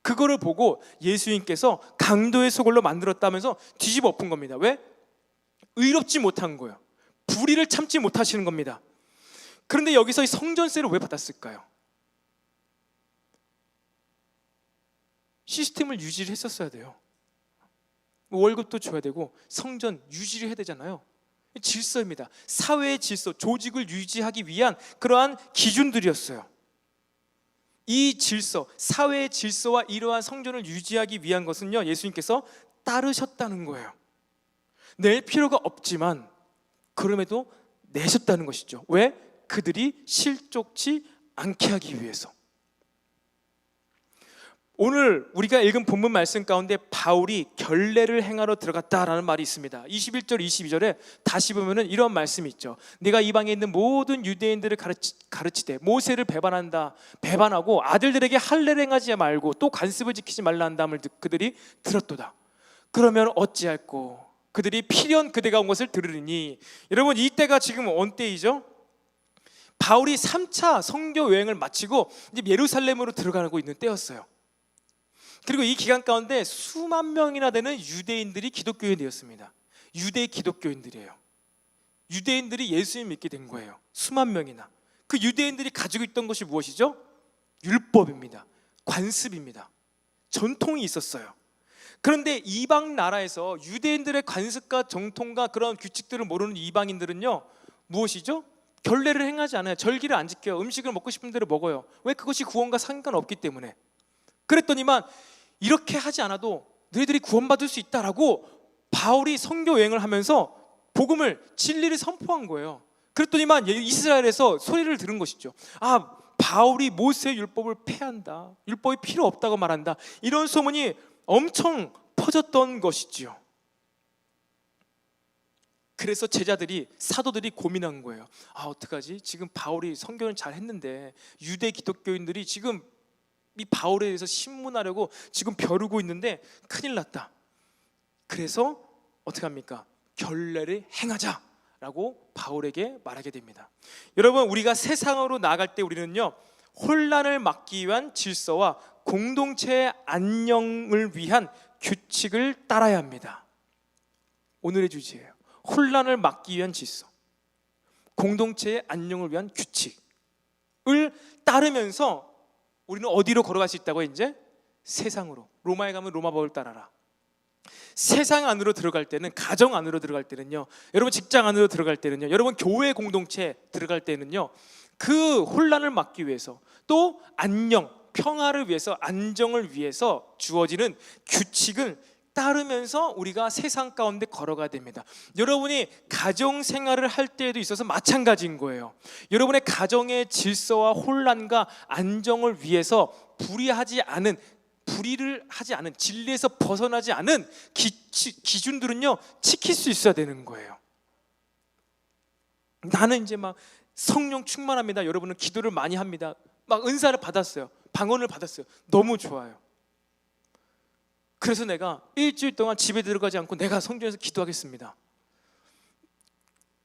그거를 보고 예수님께서 강도의 소굴로 만들었다면서 뒤집어 엎은 겁니다. 왜? 의롭지 못한 거예요. 불의를 참지 못하시는 겁니다. 그런데 여기서 이 성전세를 왜 받았을까요? 시스템을 유지를 했었어야 돼요. 월급도 줘야 되고 성전 유지를 해야 되잖아요. 질서입니다. 사회의 질서, 조직을 유지하기 위한 그러한 기준들이었어요. 이 질서, 사회의 질서와 이러한 성전을 유지하기 위한 것은요, 예수님께서 따르셨다는 거예요. 낼 필요가 없지만 그럼에도 내셨다는 것이죠. 왜? 그들이 실족치 않게 하기 위해서. 오늘 우리가 읽은 본문 말씀 가운데 바울이 결례를 행하러 들어갔다라는 말이 있습니다. 21절 22절에 다시 보면은 이런 말씀이 있죠. 네가 이방에 있는 모든 유대인들을 가르치되 모세를 배반하고 아들들에게 할례를 행하지 말고 또 관습을 지키지 말라 한 담을 그들이 들었도다. 그러면 어찌할꼬? 그들이 필연 그대가 온 것을 들으리니. 여러분, 이때가 지금 어느 때이죠? 바울이 3차 선교 여행을 마치고 이제 예루살렘으로 들어가고 있는 때였어요. 그리고 이 기간 가운데 수만 명이나 되는 유대인들이 기독교인이 되었습니다. 유대 기독교인들이에요. 유대인들이 예수님 믿게 된 거예요. 수만 명이나. 그 유대인들이 가지고 있던 것이 무엇이죠? 율법입니다. 관습입니다. 전통이 있었어요. 그런데 이방 나라에서 유대인들의 관습과 정통과 그런 규칙들을 모르는 이방인들은요, 무엇이죠? 결례를 행하지 않아요. 절기를 안 지켜요. 음식을 먹고 싶은 대로 먹어요. 왜? 그것이 구원과 상관없기 때문에. 그랬더니만 이렇게 하지 않아도 너희들이 구원받을 수 있다라고 바울이 선교 여행을 하면서 복음을, 진리를 선포한 거예요. 그랬더니만 이스라엘에서 소리를 들은 것이죠. 아, 바울이 모세의 율법을 폐한다, 율법이 필요 없다고 말한다, 이런 소문이 엄청 퍼졌던 것이지요. 그래서 제자들이, 사도들이 고민한 거예요. 아, 어떡하지? 지금 바울이 선교는 잘 했는데 유대 기독교인들이 지금 이 바울에 대해서 신문하려고 지금 벼르고 있는데 큰일 났다. 그래서 어떻게 합니까? 결례를 행하자라고 바울에게 말하게 됩니다. 여러분, 우리가 세상으로 나아갈 때 우리는요, 혼란을 막기 위한 질서와 공동체의 안녕을 위한 규칙을 따라야 합니다. 오늘의 주제예요. 혼란을 막기 위한 질서, 공동체의 안녕을 위한 규칙을 따르면서 우리는 어디로 걸어갈 수 있다고? 이제 세상으로. 로마에 가면 로마 법을 따라라. 세상 안으로 들어갈 때는, 가정 안으로 들어갈 때는요, 여러분 직장 안으로 들어갈 때는요, 여러분 교회 공동체 들어갈 때는요, 그 혼란을 막기 위해서, 또 안녕, 평화를 위해서, 안정을 위해서 주어지는 규칙을 따르면서 우리가 세상 가운데 걸어가야 됩니다. 여러분이 가정 생활을 할 때에도 있어서 마찬가지인 거예요. 여러분의 가정의 질서와 혼란과 안정을 위해서 불의를 하지 않은, 진리에서 벗어나지 않은 기준들은요, 지킬 수 있어야 되는 거예요. 나는 이제 막 성령 충만합니다. 여러분은 기도를 많이 합니다. 막 은사를 받았어요. 방언을 받았어요. 너무 좋아요. 그래서 내가 일주일 동안 집에 들어가지 않고 내가 성전에서 기도하겠습니다.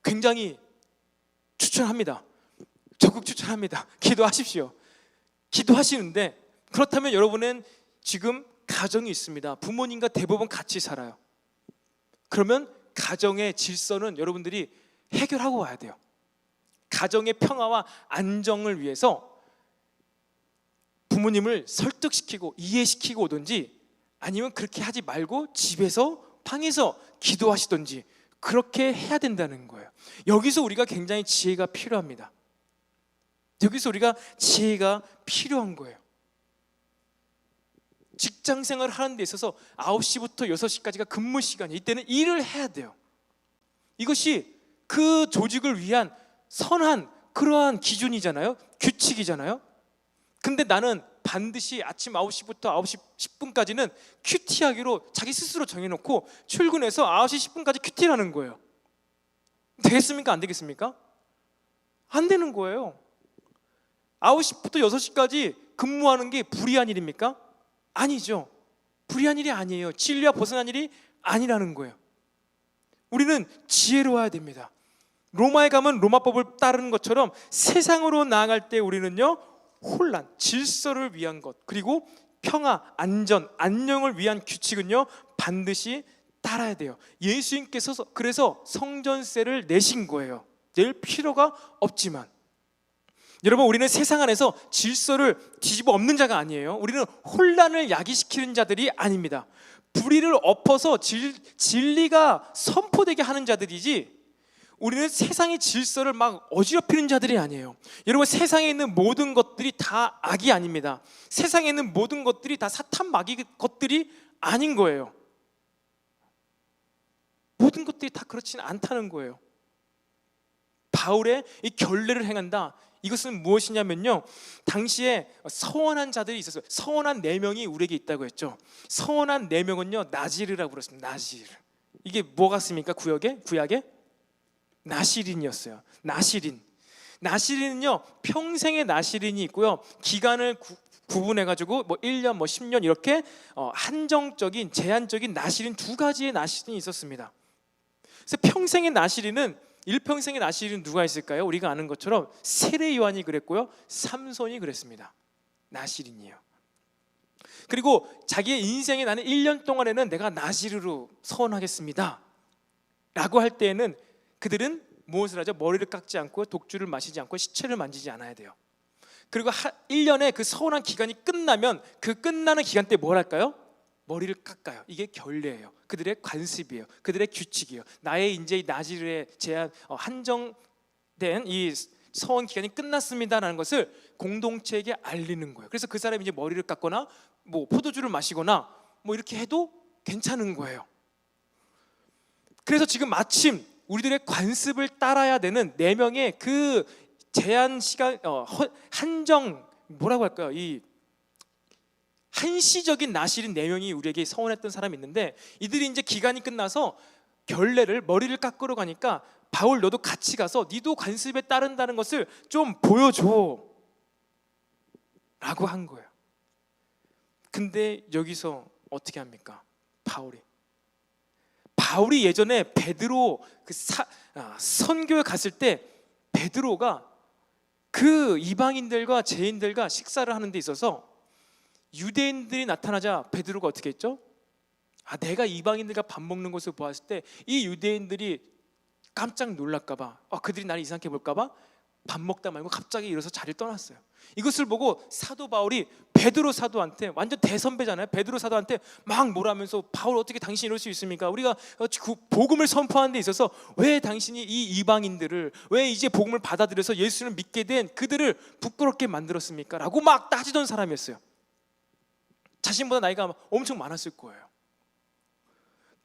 굉장히 추천합니다. 적극 추천합니다. 기도하십시오. 기도하시는데, 그렇다면 여러분은 지금 가정이 있습니다. 부모님과 대부분 같이 살아요. 그러면 가정의 질서는 여러분들이 해결하고 와야 돼요. 가정의 평화와 안정을 위해서 부모님을 설득시키고 이해시키고 오든지, 아니면 그렇게 하지 말고 집에서, 방에서 기도하시든지 그렇게 해야 된다는 거예요. 여기서 우리가 굉장히 지혜가 필요합니다. 여기서 우리가 지혜가 필요한 거예요. 직장 생활을 하는 데 있어서 9시부터 6시까지가 근무 시간이에요. 이때는 일을 해야 돼요. 이것이 그 조직을 위한 선한 그러한 기준이잖아요. 규칙이잖아요. 근데 나는 반드시 아침 9시부터 9시 10분까지는 큐티하기로 자기 스스로 정해놓고 출근해서 9시 10분까지 큐티라는 거예요. 되겠습니까? 안 되겠습니까? 안 되는 거예요. 9시부터 6시까지 근무하는 게 불의한 일입니까? 아니죠. 불의한 일이 아니에요. 진리와 벗어난 일이 아니라는 거예요. 우리는 지혜로워야 됩니다. 로마에 가면 로마법을 따르는 것처럼 세상으로 나아갈 때 우리는요, 혼란, 질서를 위한 것, 그리고 평화, 안전, 안녕을 위한 규칙은요, 반드시 따라야 돼요. 예수님께서 그래서 성전세를 내신 거예요. 낼 필요가 없지만, 여러분, 우리는 세상 안에서 질서를 뒤집어 엎는 자가 아니에요. 우리는 혼란을 야기시키는 자들이 아닙니다. 불의를 엎어서 진리가 선포되게 하는 자들이지, 우리는 세상의 질서를 막 어지럽히는 자들이 아니에요. 여러분, 세상에 있는 모든 것들이 다 악이 아닙니다. 세상에 있는 모든 것들이 다 사탄 마귀 것들이 아닌 거예요. 모든 것들이 다 그렇지는 않다는 거예요. 바울의 이 결례를 행한다, 이것은 무엇이냐면요, 당시에 서원한 자들이 있었어요. 서원한 4명이 우리에게 있다고 했죠. 서원한 4명은요 나지르라고 불렀습니다. 나지르. 이게 뭐 같습니까? 구약에 나시린이었어요. 나시린은요 평생의 나시린이 있고요, 기간을 구분해가지고 뭐 1년, 뭐 10년 이렇게 한정적인, 제한적인 나시린, 2가지의 나시린이 있었습니다. 그래서 평생의 나시린은, 일평생의 나시린은 누가 있을까요? 우리가 아는 것처럼 세례 요한이 그랬고요, 삼손이 그랬습니다. 나시린이에요. 그리고 자기의 인생에, 나는 1년 동안에는 내가 나시르로 서원하겠습니다 라고 할 때에는 그들은 무엇을 하죠? 머리를 깎지 않고, 독주를 마시지 않고, 시체를 만지지 않아야 돼요. 그리고 1년의 그 서원한 기간이 끝나면, 그 끝나는 기간 때 뭘 할까요? 머리를 깎아요. 이게 결례예요. 그들의 관습이에요. 그들의 규칙이에요. 나의 이제 이 나지르의 제한, 한정된 이 서원 기간이 끝났습니다라는 것을 공동체에게 알리는 거예요. 그래서 그 사람이 이제 머리를 깎거나 뭐 포도주를 마시거나 뭐 이렇게 해도 괜찮은 거예요. 그래서 지금 마침 우리들의 관습을 따라야 되는 4명의 그 제한 시간, 한정, 뭐라고 할까요? 이 한시적인 나시린 4명이 우리에게 서원했던 사람이 있는데, 이들이 이제 기간이 끝나서 결례를, 머리를 깎으러 가니까 바울, 너도 같이 가서 니도 관습에 따른다는 것을 좀 보여줘 라고 한 거예요. 근데 여기서 어떻게 합니까? 바울이 예전에 베드로 선교에 갔을 때, 베드로가 그 이방인들과 죄인들과 식사를 하는 데 있어서 유대인들이 나타나자 베드로가 어떻게 했죠? 내가 이방인들과 밥 먹는 것을 보았을 때 이 유대인들이 깜짝 놀랄까봐, 그들이 나를 이상하게 볼까봐 밥 먹다 말고 갑자기 일어서 자리를 떠났어요. 이것을 보고 사도 바울이 베드로 사도한테, 완전 대선배잖아요, 베드로 사도한테 막 뭐라면서, 바울 어떻게 당신이 이럴 수 있습니까? 우리가 복음을 선포하는 데 있어서 왜 당신이 이 이방인들을, 왜 이제 복음을 받아들여서 예수를 믿게 된 그들을 부끄럽게 만들었습니까? 라고 막 따지던 사람이었어요. 자신보다 나이가 엄청 많았을 거예요.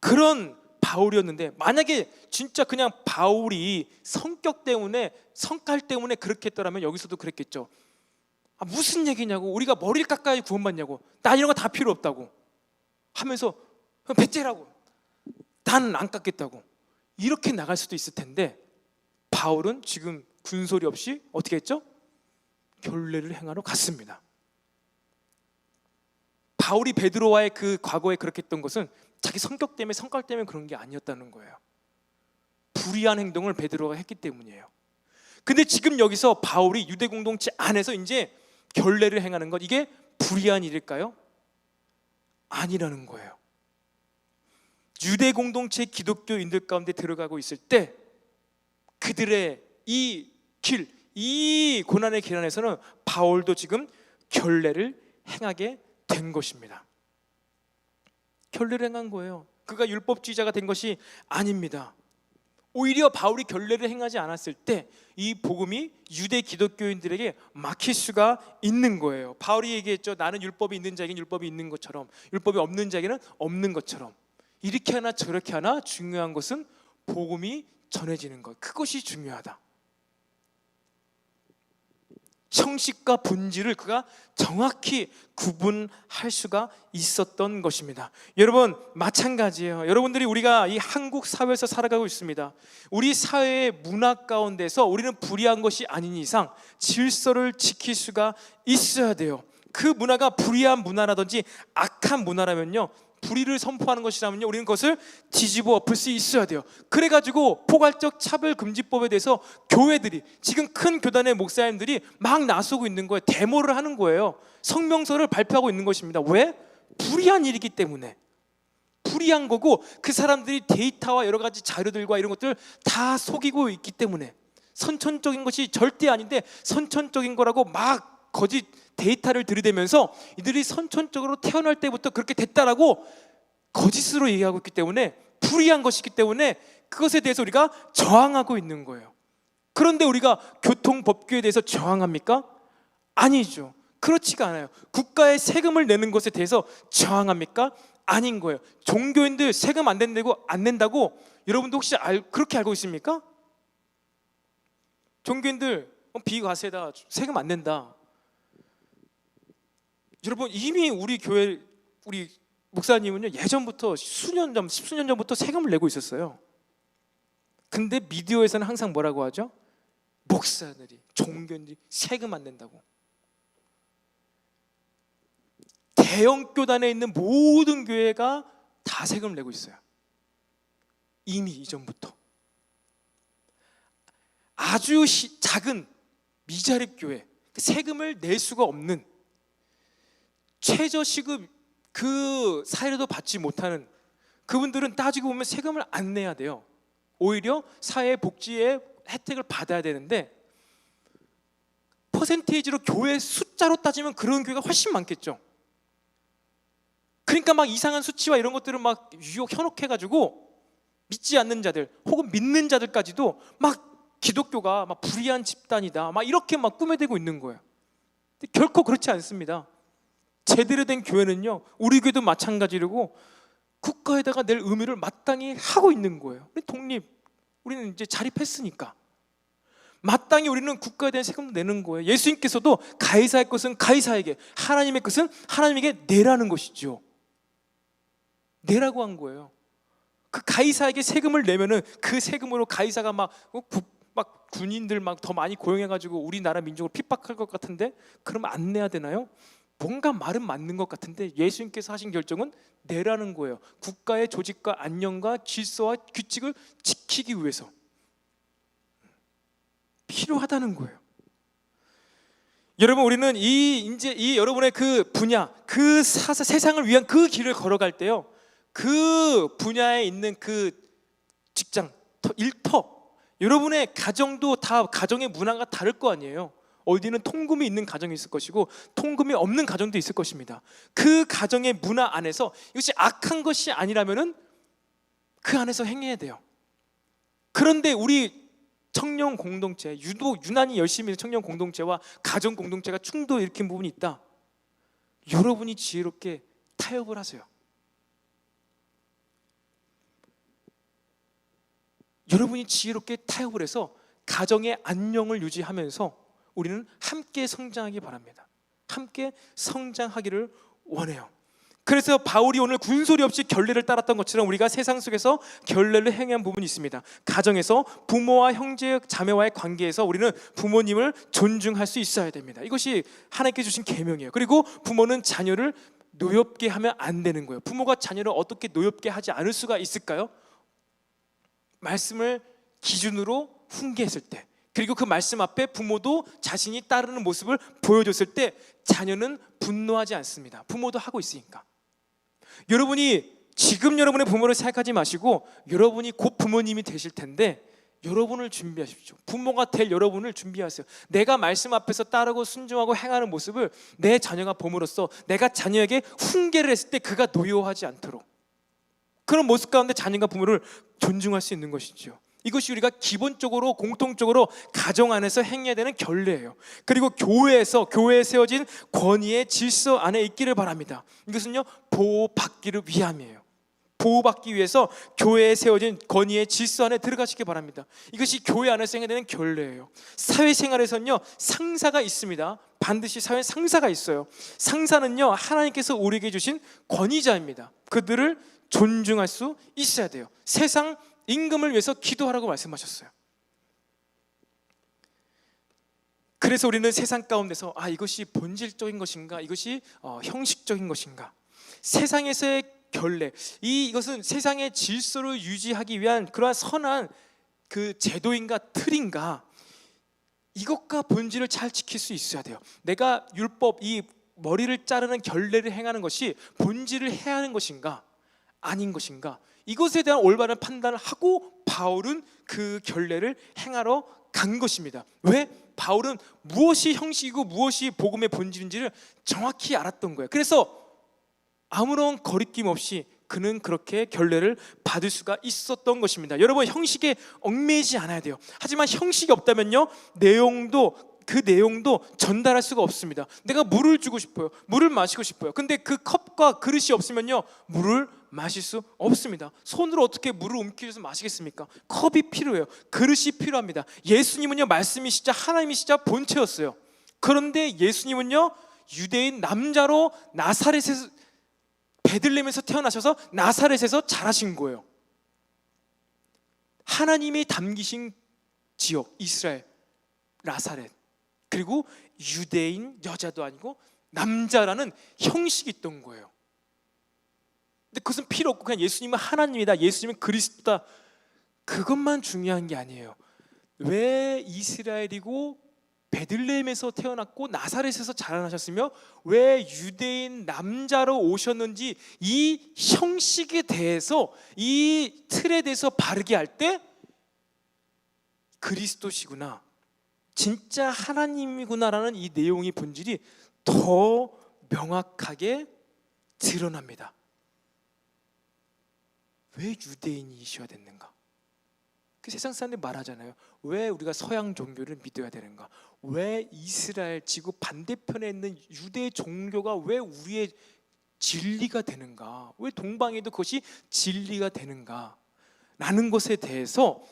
그런 바울이었는데, 만약에 진짜 그냥 바울이 성격 때문에, 성깔 때문에 그렇게 했더라면 여기서도 그랬겠죠. 무슨 얘기냐고, 우리가 머리를 깎아야 구원받냐고, 나 이런 거 다 필요 없다고 하면서 배째라고, 나는 안 깎겠다고, 이렇게 나갈 수도 있을 텐데, 바울은 지금 군소리 없이 어떻게 했죠? 결례를 행하러 갔습니다. 바울이 베드로와의 그 과거에 그렇게 했던 것은 자기 성격 때문에, 성깔 때문에 그런 게 아니었다는 거예요. 불의한 행동을 베드로가 했기 때문이에요. 근데 지금 여기서 바울이 유대 공동체 안에서 이제 결례를 행하는 것, 이게 불의한 일일까요? 아니라는 거예요. 유대 공동체 기독교인들 가운데 들어가고 있을 때 그들의 이 길, 이 고난의 길 안에서는 바울도 지금 결례를 행하게 된 것입니다. 결례를 행한 거예요. 그가 율법주의자가 된 것이 아닙니다. 오히려 바울이 결례를 행하지 않았을 때 이 복음이 유대 기독교인들에게 막힐 수가 있는 거예요. 바울이 얘기했죠. 나는 율법이 있는 자에게는 율법이 있는 것처럼, 율법이 없는 자에게는 없는 것처럼. 이렇게 하나 저렇게 하나, 중요한 것은 복음이 전해지는 것, 그것이 중요하다. 형식과 본질을 그가 정확히 구분할 수가 있었던 것입니다. 여러분, 마찬가지예요. 여러분들이, 우리가 이 한국 사회에서 살아가고 있습니다. 우리 사회의 문화 가운데서 우리는 불의한 것이 아닌 이상 질서를 지킬 수가 있어야 돼요. 그 문화가 불의한 문화라든지 악한 문화라면요, 불의를 선포하는 것이라면요, 우리는 그것을 뒤집어 엎을 수 있어야 돼요. 그래가지고 포괄적 차별금지법에 대해서 교회들이, 지금 큰 교단의 목사님들이 막 나서고 있는 거예요. 데모를 하는 거예요. 성명서를 발표하고 있는 것입니다. 왜? 불의한 일이기 때문에. 불의한 거고, 그 사람들이 데이터와 여러 가지 자료들과 이런 것들을 다 속이고 있기 때문에 선천적인 것이 절대 아닌데 선천적인 거라고 막 거짓 데이터를 들이대면서 이들이 선천적으로 태어날 때부터 그렇게 됐다라고 거짓으로 얘기하고 있기 때문에, 불의한 것이기 때문에 그것에 대해서 우리가 저항하고 있는 거예요. 그런데 우리가 교통법규에 대해서 저항합니까? 아니죠. 그렇지가 않아요. 국가에 세금을 내는 것에 대해서 저항합니까? 아닌 거예요. 종교인들 세금 안 낸다고 여러분도 혹시 그렇게 알고 있습니까? 종교인들 비과세다, 세금 안 낸다. 여러분, 이미 우리 교회 우리 목사님은요, 예전부터 십수년 전부터 세금을 내고 있었어요. 근데 미디어에서는 항상 뭐라고 하죠? 목사들이, 종교인들이 세금 안 낸다고. 대형 교단에 있는 모든 교회가 다 세금을 내고 있어요. 이미 이전부터. 아주 작은 미자립 교회, 세금을 낼 수가 없는, 최저시급 그 사례도 받지 못하는 그분들은 따지고 보면 세금을 안 내야 돼요. 오히려 사회복지의 혜택을 받아야 되는데, 퍼센테이지로 교회 숫자로 따지면 그런 교회가 훨씬 많겠죠. 그러니까 막 이상한 수치와 이런 것들을 막 현혹해가지고 믿지 않는 자들 혹은 믿는 자들까지도 막 기독교가 막 불의한 집단이다, 막 이렇게 막 꾸며대고 있는 거예요. 근데 결코 그렇지 않습니다. 제대로 된 교회는요, 우리 교회도 마찬가지고 국가에다가 낼 의무를 마땅히 하고 있는 거예요. 우리는 이제 자립했으니까 마땅히 우리는 국가에 대한 세금도 내는 거예요. 예수님께서도 가이사의 것은 가이사에게, 하나님의 것은 하나님에게 내라는 것이죠. 내라고 한 거예요. 그 가이사에게 세금을 내면은 그 세금으로 가이사가 막 군인들 막 더 많이 고용해가지고 우리나라 민족을 핍박할 것 같은데, 그러면 안 내야 되나요? 뭔가 말은 맞는 것 같은데 예수님께서 하신 결정은 내라는 거예요. 국가의 조직과 안녕과 질서와 규칙을 지키기 위해서 필요하다는 거예요. 여러분, 우리는 이 여러분의 그 분야, 그 세상을 위한 그 길을 걸어갈 때요, 그 분야에 있는 그 직장, 일터, 여러분의 가정도 다 가정의 문화가 다를 거 아니에요. 어디는 통금이 있는 가정이 있을 것이고 통금이 없는 가정도 있을 것입니다. 그 가정의 문화 안에서 이것이 악한 것이 아니라면은 그 안에서 행해야 돼요. 그런데 우리 청년 공동체, 유난히 열심히 있는 청년 공동체와 가정 공동체가 충돌을 일으킨 부분이 있다. 여러분이 지혜롭게 타협을 하세요. 여러분이 지혜롭게 타협을 해서 가정의 안녕을 유지하면서 우리는 함께 성장하기 바랍니다. 함께 성장하기를 원해요. 그래서 바울이 오늘 군소리 없이 결례를 따랐던 것처럼 우리가 세상 속에서 결례를 행한 부분이 있습니다. 가정에서 부모와 형제 자매와의 관계에서 우리는 부모님을 존중할 수 있어야 됩니다. 이것이 하나님께 주신 계명이에요. 그리고 부모는 자녀를 노엽게 하면 안 되는 거예요. 부모가 자녀를 어떻게 노엽게 하지 않을 수가 있을까요? 말씀을 기준으로 훈계했을 때, 그리고 그 말씀 앞에 부모도 자신이 따르는 모습을 보여줬을 때 자녀는 분노하지 않습니다. 부모도 하고 있으니까. 여러분이 지금 여러분의 부모를 생각하지 마시고 여러분이 곧 부모님이 되실 텐데 여러분을 준비하십시오. 부모가 될 여러분을 준비하세요. 내가 말씀 앞에서 따르고 순종하고 행하는 모습을 내 자녀가 봄으로써 내가 자녀에게 훈계를 했을 때 그가 노여워하지 않도록, 그런 모습 가운데 자녀가 부모를 존중할 수 있는 것이죠. 이것이 우리가 기본적으로 공통적으로 가정 안에서 행해야 되는 결례예요. 그리고 교회에 세워진 권위의 질서 안에 있기를 바랍니다. 이것은요, 보호받기를 위함이에요. 보호받기 위해서 교회에 세워진 권위의 질서 안에 들어가시기 바랍니다. 이것이 교회 안에서 행해야 되는 결례예요. 사회생활에서는요, 상사가 있습니다. 반드시 사회 상사가 있어요. 상사는요, 하나님께서 우리에게 주신 권위자입니다. 그들을 존중할 수 있어야 돼요. 세상 임금을 위해서 기도하라고 말씀하셨어요. 그래서 우리는 세상 가운데서 이것이 본질적인 것인가, 이것이 형식적인 것인가, 세상에서의 결례, 이것은 세상의 질서를 유지하기 위한 그러한 선한 그 제도인가 틀인가, 이것과 본질을 잘 지킬 수 있어야 돼요. 내가 율법, 이 머리를 자르는 결례를 행하는 것이 본질을 해야 하는 것인가, 아닌 것인가? 이것에 대한 올바른 판단을 하고 바울은 그 결례를 행하러 간 것입니다. 왜? 바울은 무엇이 형식이고 무엇이 복음의 본질인지를 정확히 알았던 거예요. 그래서 아무런 거리낌 없이 그는 그렇게 결례를 받을 수가 있었던 것입니다. 여러분, 형식에 얽매이지 않아야 돼요. 하지만 형식이 없다면요, 그 내용도 전달할 수가 없습니다. 내가 물을 주고 싶어요. 물을 마시고 싶어요. 근데 그 컵과 그릇이 없으면요, 물을 마실 수 없습니다. 손으로 어떻게 물을 움켜쥐어서 마시겠습니까? 컵이 필요해요. 그릇이 필요합니다. 예수님은요, 말씀이시자 하나님이시자 본체였어요. 그런데 예수님은요, 유대인 남자로 나사렛에서, 베들레헴에서 태어나셔서 나사렛에서 자라신 거예요. 하나님이 담기신 지역 이스라엘, 나사렛. 그리고 유대인 여자도 아니고 남자라는 형식이 있던 거예요. 근데 그것은 필요 없고 그냥 예수님은 하나님이다, 예수님은 그리스도다, 그것만 중요한 게 아니에요. 왜 이스라엘이고 베들레헴에서 태어났고 나사렛에서 자라나셨으며 왜 유대인 남자로 오셨는지, 이 형식에 대해서, 이 틀에 대해서 바르게 할 때 그리스도시구나, 진짜 하나님이구나라는 이 내용의 본질이 더 명확하게 드러납니다. 왜 유대인이셔야 됐는가? 그 세상 사람들이 말하잖아요. 왜 우리가 서양 종교를 믿어야 되는가? 왜 이스라엘 지구 반대편에 있는 유대 종교가 왜 우리의 진리가 되는가? 왜 동방에도 그것이 진리가 되는가? 라는 것에 대해서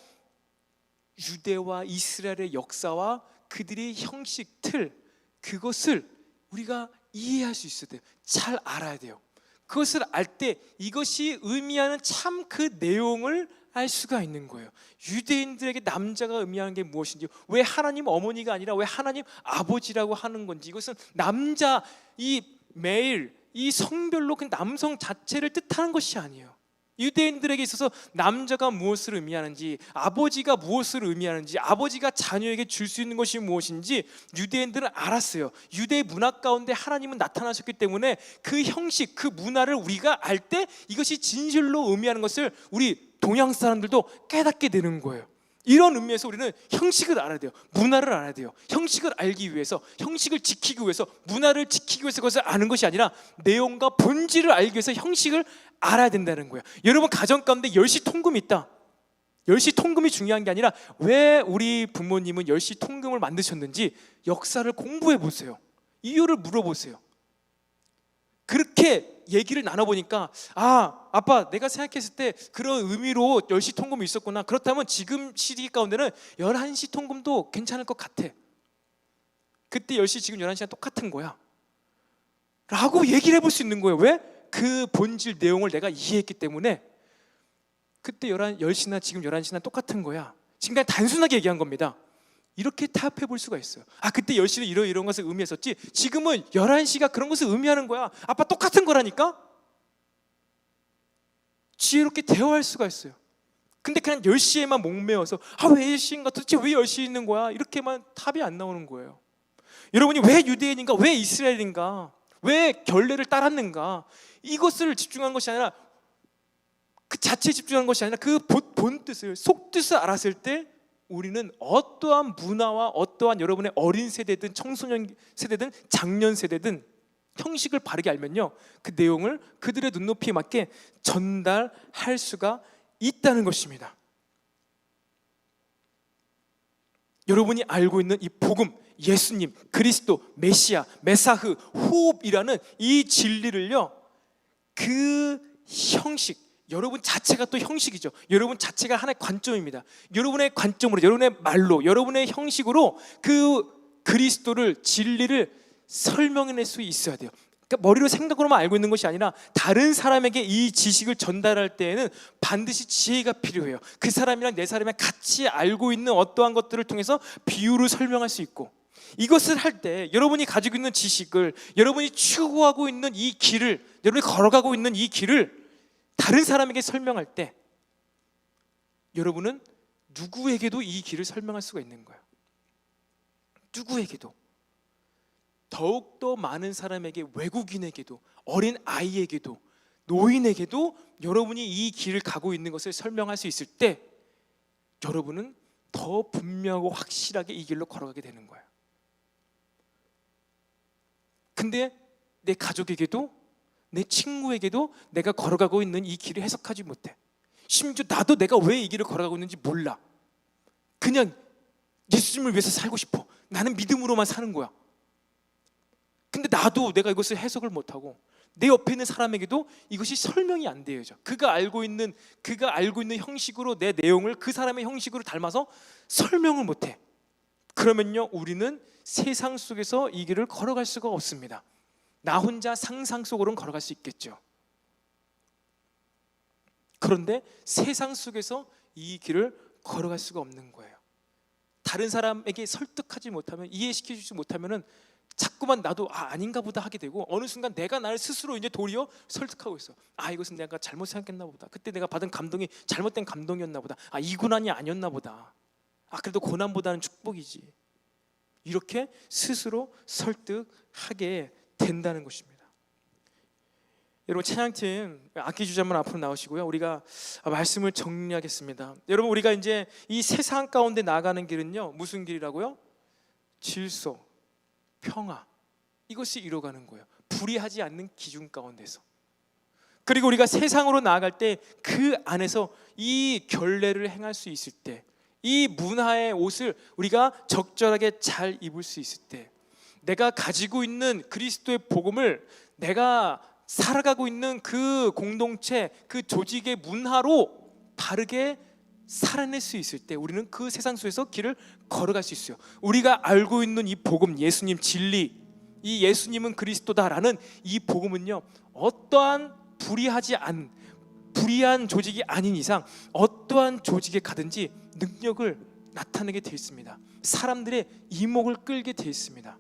유대와 이스라엘의 역사와 그들의 형식, 틀, 그것을 우리가 이해할 수 있어야 돼요. 잘 알아야 돼요. 그것을 알 때 이것이 의미하는 참 그 내용을 알 수가 있는 거예요. 유대인들에게 남자가 의미하는 게 무엇인지, 왜 하나님 어머니가 아니라 왜 하나님 아버지라고 하는 건지, 이것은 남자, 이 메일, 이 성별로 그 남성 자체를 뜻하는 것이 아니에요. 유대인들에게 있어서 남자가 무엇을 의미하는지, 아버지가 무엇을 의미하는지, 아버지가 자녀에게 줄 수 있는 것이 무엇인지 유대인들은 알았어요. 유대의 문화 가운데 하나님은 나타나셨기 때문에 그 형식, 그 문화를 우리가 알 때 이것이 진실로 의미하는 것을 우리 동양 사람들도 깨닫게 되는 거예요. 이런 의미에서 우리는 형식을 알아야 돼요. 문화를 알아야 돼요. 형식을 알기 위해서, 형식을 지키기 위해서, 문화를 지키기 위해서 그것을 아는 것이 아니라 내용과 본질을 알기 위해서 형식을 알아야 된다는 거예요. 여러분, 가정 가운데 열시 통금이 있다. 열시 통금이 중요한 게 아니라 왜 우리 부모님은 열시 통금을 만드셨는지 역사를 공부해 보세요. 이유를 물어보세요. 그렇게 얘기를 나눠보니까, 아, 아빠, 내가 생각했을 때 그런 의미로 10시 통금이 있었구나. 그렇다면 지금 시기 가운데는 11시 통금도 괜찮을 것 같아. 그때 10시, 지금 11시랑 똑같은 거야 라고 얘기를 해볼 수 있는 거예요. 왜? 그 본질 내용을 내가 이해했기 때문에. 그때 10시나 지금 11시나 똑같은 거야. 지금 그냥 단순하게 얘기한 겁니다. 이렇게 타협해 볼 수가 있어요. 아, 그때 10시는 이런 것을 의미했었지, 지금은 11시가 그런 것을 의미하는 거야. 아빠, 똑같은 거라니까? 지혜롭게 대화할 수가 있어요. 근데 그냥 10시에만 목매어서, 아, 왜 10시인가? 도대체 왜 10시 있는 거야? 이렇게만 답이 안 나오는 거예요. 여러분이 왜 유대인인가? 왜 이스라엘인가? 왜 결례를 따랐는가? 이것을 집중한 것이 아니라, 그 자체에 집중한 것이 아니라 그 본 뜻을, 속뜻을 알았을 때 우리는 어떠한 문화와 어떠한 여러분의 어린 세대든 청소년 세대든 장년 세대든 형식을 바르게 알면요, 그 내용을 그들의 눈높이에 맞게 전달할 수가 있다는 것입니다. 여러분이 알고 있는 이 복음, 예수님, 그리스도, 메시아, 메사흐, 호흡이라는 이 진리를요, 그 형식, 여러분 자체가 또 형식이죠. 여러분 자체가 하나의 관점입니다. 여러분의 관점으로, 여러분의 말로, 여러분의 형식으로 그 그리스도를, 진리를 설명해낼 수 있어야 돼요. 그러니까 머리로 생각으로만 알고 있는 것이 아니라 다른 사람에게 이 지식을 전달할 때에는 반드시 지혜가 필요해요. 그 사람이랑 내 사람이 같이 알고 있는 어떠한 것들을 통해서 비유를 설명할 수 있고, 이것을 할 때 여러분이 가지고 있는 지식을, 여러분이 추구하고 있는 이 길을, 여러분이 걸어가고 있는 이 길을 다른 사람에게 설명할 때 여러분은 누구에게도 이 길을 설명할 수가 있는 거예요. 누구에게도. 더욱더 많은 사람에게, 외국인에게도, 어린 아이에게도, 노인에게도 여러분이 이 길을 가고 있는 것을 설명할 수 있을 때 여러분은 더 분명하고 확실하게 이 길로 걸어가게 되는 거예요. 근데 내 가족에게도 내 친구에게도 내가 걸어가고 있는 이 길을 해석하지 못해. 심지어 나도 내가 왜 이 길을 걸어가고 있는지 몰라. 그냥 예수님을 위해서 살고 싶어. 나는 믿음으로만 사는 거야. 근데 나도 내가 이것을 해석을 못하고 내 옆에 있는 사람에게도 이것이 설명이 안 되어져. 그가 알고 있는 형식으로 내 내용을 그 사람의 형식으로 닮아서 설명을 못해. 그러면요, 우리는 세상 속에서 이 길을 걸어갈 수가 없습니다. 나 혼자 상상 속으로는 걸어갈 수 있겠죠. 그런데 세상 속에서 이 길을 걸어갈 수가 없는 거예요. 다른 사람에게 설득하지 못하면, 이해시켜주지 못하면은 자꾸만 나도 아닌가 보다 하게 되고, 어느 순간 내가 나를 스스로 이제 도리어 설득하고 있어. 이것은 내가 잘못 생각했나 보다. 그때 내가 받은 감동이 잘못된 감동이었나 보다. 이 고난이 아니었나 보다. 그래도 고난보다는 축복이지. 이렇게 스스로 설득하게 된다는 것입니다. 여러분, 찬양팀 악기 주자만 앞으로 나오시고요. 우리가 말씀을 정리하겠습니다. 여러분, 우리가 이제 이 세상 가운데 나아가는 길은요, 무슨 길이라고요? 질서, 평화, 이것이 이루어가는 거예요. 불의하지 않는 기준 가운데서. 그리고 우리가 세상으로 나아갈 때 그 안에서 이 결례를 행할 수 있을 때, 이 문화의 옷을 우리가 적절하게 잘 입을 수 있을 때, 내가 가지고 있는 그리스도의 복음을 내가 살아가고 있는 그 공동체, 그 조직의 문화로 바르게 살아낼 수 있을 때 우리는 그 세상 속에서 길을 걸어갈 수 있어요. 우리가 알고 있는 이 복음, 예수님 진리, 이 예수님은 그리스도다라는 이 복음은요, 어떠한 불의한 조직이 아닌 이상 어떠한 조직에 가든지 능력을 나타내게 되어 있습니다. 사람들의 이목을 끌게 되어 있습니다.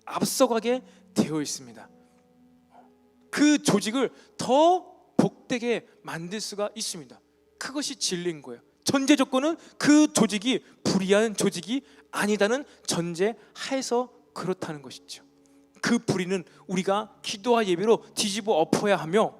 앞서가게 되어 있습니다. 그 조직을 더 복되게 만들 수가 있습니다. 그것이 진리인 거예요. 전제 조건은 그 조직이 불의한 조직이 아니다는 전제 하에서 그렇다는 것이죠. 그 불의는 우리가 기도와 예배로 뒤집어 엎어야 하며,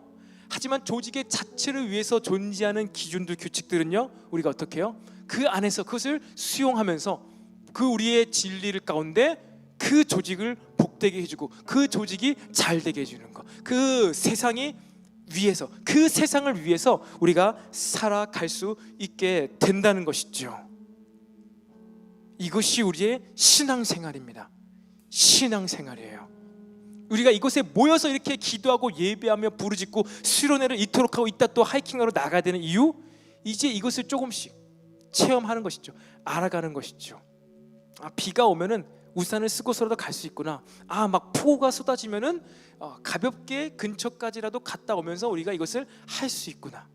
하지만 조직의 자체를 위해서 존재하는 기준들, 규칙들은요, 우리가 어떻게 해요? 그 안에서 그것을 수용하면서 그 우리의 진리를 가운데 그 조직을 복되게 해주고 그 조직이 잘되게 해주는 것, 그 세상이 위해서, 그 세상을 위해서 우리가 살아갈 수 있게 된다는 것이죠. 이것이 우리의 신앙생활입니다. 신앙생활이에요. 우리가 이곳에 모여서 이렇게 기도하고 예배하며 부르짖고 수련회를 이토록 하고 이따 또 하이킹하러 나가야 되는 이유, 이제 이것을 조금씩 체험하는 것이죠. 알아가는 것이죠. 비가 오면은 우산을 쓰고서라도 갈 수 있구나. 막 폭우가 쏟아지면은 가볍게 근처까지라도 갔다 오면서 우리가 이것을 할 수 있구나.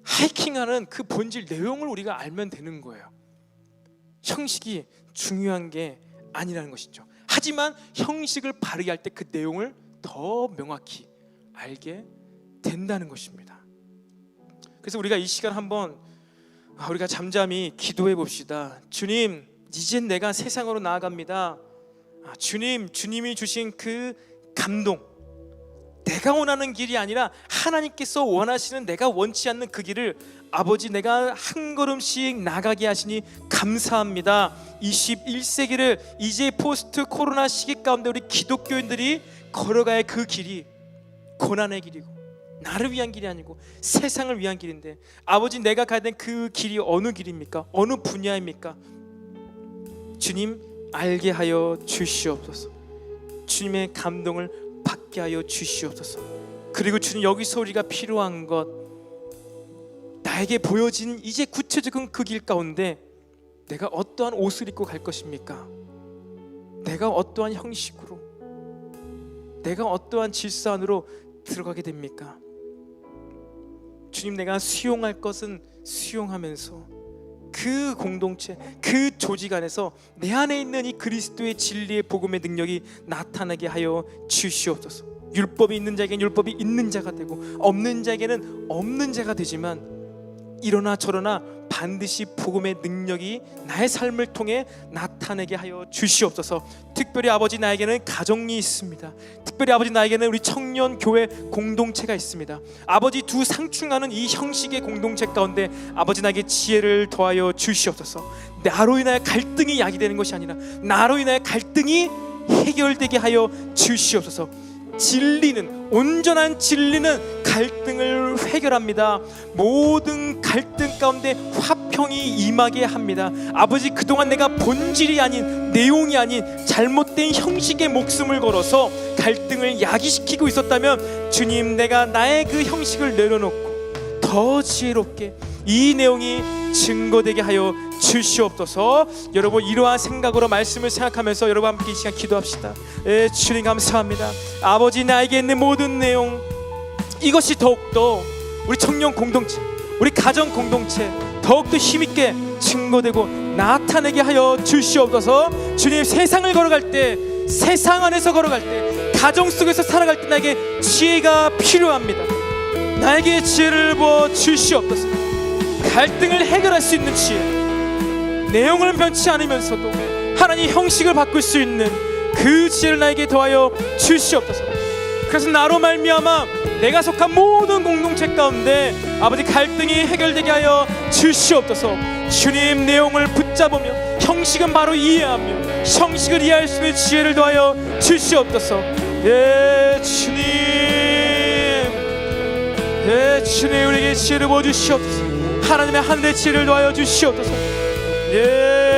하이킹하는 그 본질 내용을 우리가 알면 되는 거예요. 형식이 중요한 게 아니라는 것이죠. 하지만 형식을 바르게 할 때 그 내용을 더 명확히 알게 된다는 것입니다. 그래서 우리가 이 시간 한번 우리가 잠잠히 기도해 봅시다. 주님, 이젠 내가 세상으로 나아갑니다. 주님이 주신 그 감동, 내가 원하는 길이 아니라 하나님께서 원하시는, 내가 원치 않는 그 길을 아버지, 내가 한 걸음씩 나가게 하시니 감사합니다. 21세기를 이제 포스트 코로나 시기 가운데 우리 기독교인들이 걸어가야 할 그 길이 고난의 길이고 나를 위한 길이 아니고 세상을 위한 길인데, 아버지, 내가 가야 되는 그 길이 어느 길입니까? 어느 분야입니까? 주님, 알게 하여 주시옵소서. 주님의 감동을 받게 하여 주시옵소서. 그리고 주님, 여기서 우리가 필요한 것, 나에게 보여진 이제 구체적인 그 길 가운데 내가 어떠한 옷을 입고 갈 것입니까? 내가 어떠한 형식으로, 내가 어떠한 질서 안으로 들어가게 됩니까? 주님, 내가 수용할 것은 수용하면서 그 공동체, 그 조직 안에서 내 안에 있는 이 그리스도의 진리의 복음의 능력이 나타나게 하여 주시옵소서. 율법이 있는 자에게는 율법이 있는 자가 되고 없는 자에게는 없는 자가 되지만 이러나 저러나 반드시 복음의 능력이 나의 삶을 통해 나타내게 하여 주시옵소서. 특별히 아버지, 나에게는 가정이 있습니다. 특별히 아버지, 나에게는 우리 청년 교회 공동체가 있습니다. 아버지, 두 상충하는 이 형식의 공동체 가운데 아버지, 나에게 지혜를 더하여 주시옵소서. 나로 인하여 갈등이 야기되는 것이 아니라 나로 인하여 갈등이 해결되게 하여 주시옵소서. 진리는, 온전한 진리는 갈등을 해결합니다. 모든 갈등 가운데 화평이 임하게 합니다. 아버지, 그동안 내가 본질이 아닌, 내용이 아닌 잘못된 형식에 목숨을 걸어서 갈등을 야기시키고 있었다면 주님, 내가 나의 그 형식을 내려놓고 더 지혜롭게 이 내용이 증거되게 하여 주시옵소서. 여러분, 이러한 생각으로 말씀을 생각하면서 여러분 함께 이 시간 기도합시다. 주님 감사합니다. 아버지, 나에게 있는 모든 내용, 이것이 더욱더 우리 청년 공동체, 우리 가정 공동체 더욱더 힘있게 증거되고 나타내게 하여 주시옵소서. 주님, 세상을 걸어갈 때, 세상 안에서 걸어갈 때, 가정 속에서 살아갈 때 나에게 지혜가 필요합니다. 나에게 지혜를 부어 주시옵소서. 갈등을 해결할 수 있는 지혜, 내용을 변치 않으면서도 하나님 형식을 바꿀 수 있는 그 지혜를 나에게 더하여 주시옵소서. 그래서 나로 말미암아 내가 속한 모든 공동체 가운데 아버지, 갈등이 해결되게 하여 주시옵소서. 주님, 내용을 붙잡으며 형식은 바로 이해하며 형식을 이해할 수 있는 지혜를 더하여 주시옵소서. 주님, 주님, 우리에게 지혜를 부어주시옵소서. 하나님의 하늘의 지혜를 더하여 주시옵소서.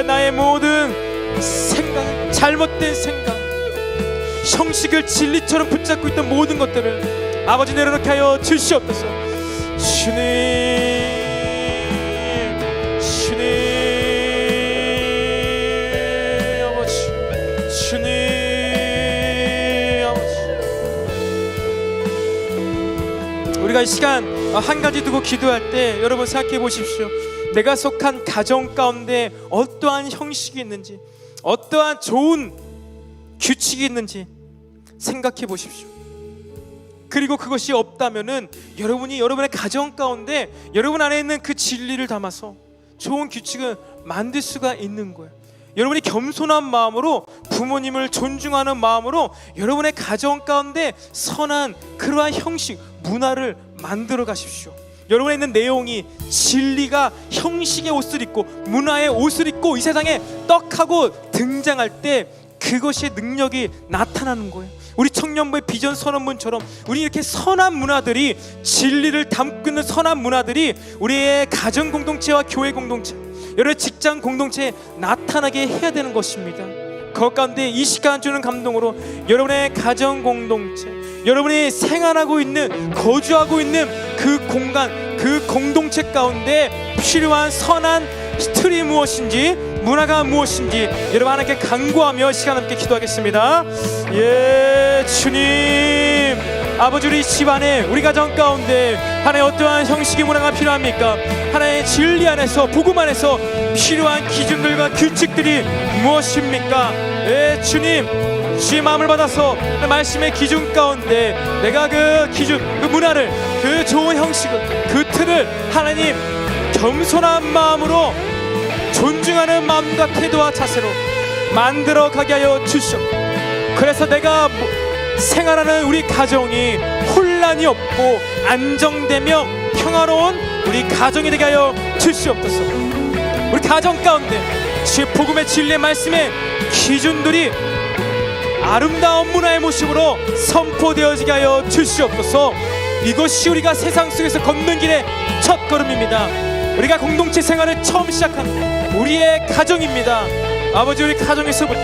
나의 모든 생각, 잘못된 생각, 형식을 진리처럼 붙잡고 있던 모든 것들을 아버지 내려놓게 하여 주시옵소서. 주님, 주님, 아버지, 주님, 아버지. 우리가 이 시간 한 가지 두고 기도할 때 여러분 생각해 보십시오. 내가 속한 가정 가운데 어떠한 형식이 있는지, 어떠한 좋은 규칙이 있는지 생각해 보십시오. 그리고 그것이 없다면은 여러분이 여러분의 가정 가운데 여러분 안에 있는 그 진리를 담아서 좋은 규칙을 만들 수가 있는 거예요. 여러분이 겸손한 마음으로, 부모님을 존중하는 마음으로 여러분의 가정 가운데 선한 그러한 형식, 문화를 만들어 가십시오. 여러분에 있는 내용이, 진리가 형식의 옷을 입고 문화의 옷을 입고 이 세상에 떡하고 등장할 때 그것이 능력이 나타나는 거예요. 우리 청년부의 비전 선언문처럼 우리 이렇게 선한 문화들이, 진리를 담고 있는 선한 문화들이 우리의 가정 공동체와 교회 공동체, 여러분의 직장 공동체에 나타나게 해야 되는 것입니다. 그 가운데 이 시간 주는 감동으로 여러분의 가정 공동체, 여러분이 생활하고 있는, 거주하고 있는 그 공간, 그 공동체 가운데 필요한 선한 틀이 무엇인지, 문화가 무엇인지 여러분 하나님께 간구하며 시간 함께 기도하겠습니다. 주님, 아버지, 우리 집안에, 우리 가정 가운데 하나의 어떠한 형식의 문화가 필요합니까? 하나의 진리 안에서, 복음 안에서 필요한 기준들과 규칙들이 무엇입니까? 주님, 주의 마음을 받아서 말씀의 기준 가운데 내가 그 기준, 그 문화를, 그 좋은 형식을, 그 틀을 하나님 겸손한 마음으로, 존중하는 마음과 태도와 자세로 만들어 가게 하여 주시옵소서. 그래서 내가 생활하는 우리 가정이 혼란이 없고 안정되며 평화로운 우리 가정이 되게 하여 주시옵소서. 우리 가정 가운데 주의 복음의 진리의 말씀의 기준들이 아름다운 문화의 모습으로 선포되어지게 하여 주시옵소서. 이것이 우리가 세상 속에서 걷는 길의 첫 걸음입니다. 우리가 공동체 생활을 처음 시작한 우리의 가정입니다. 아버지, 우리 가정에서부터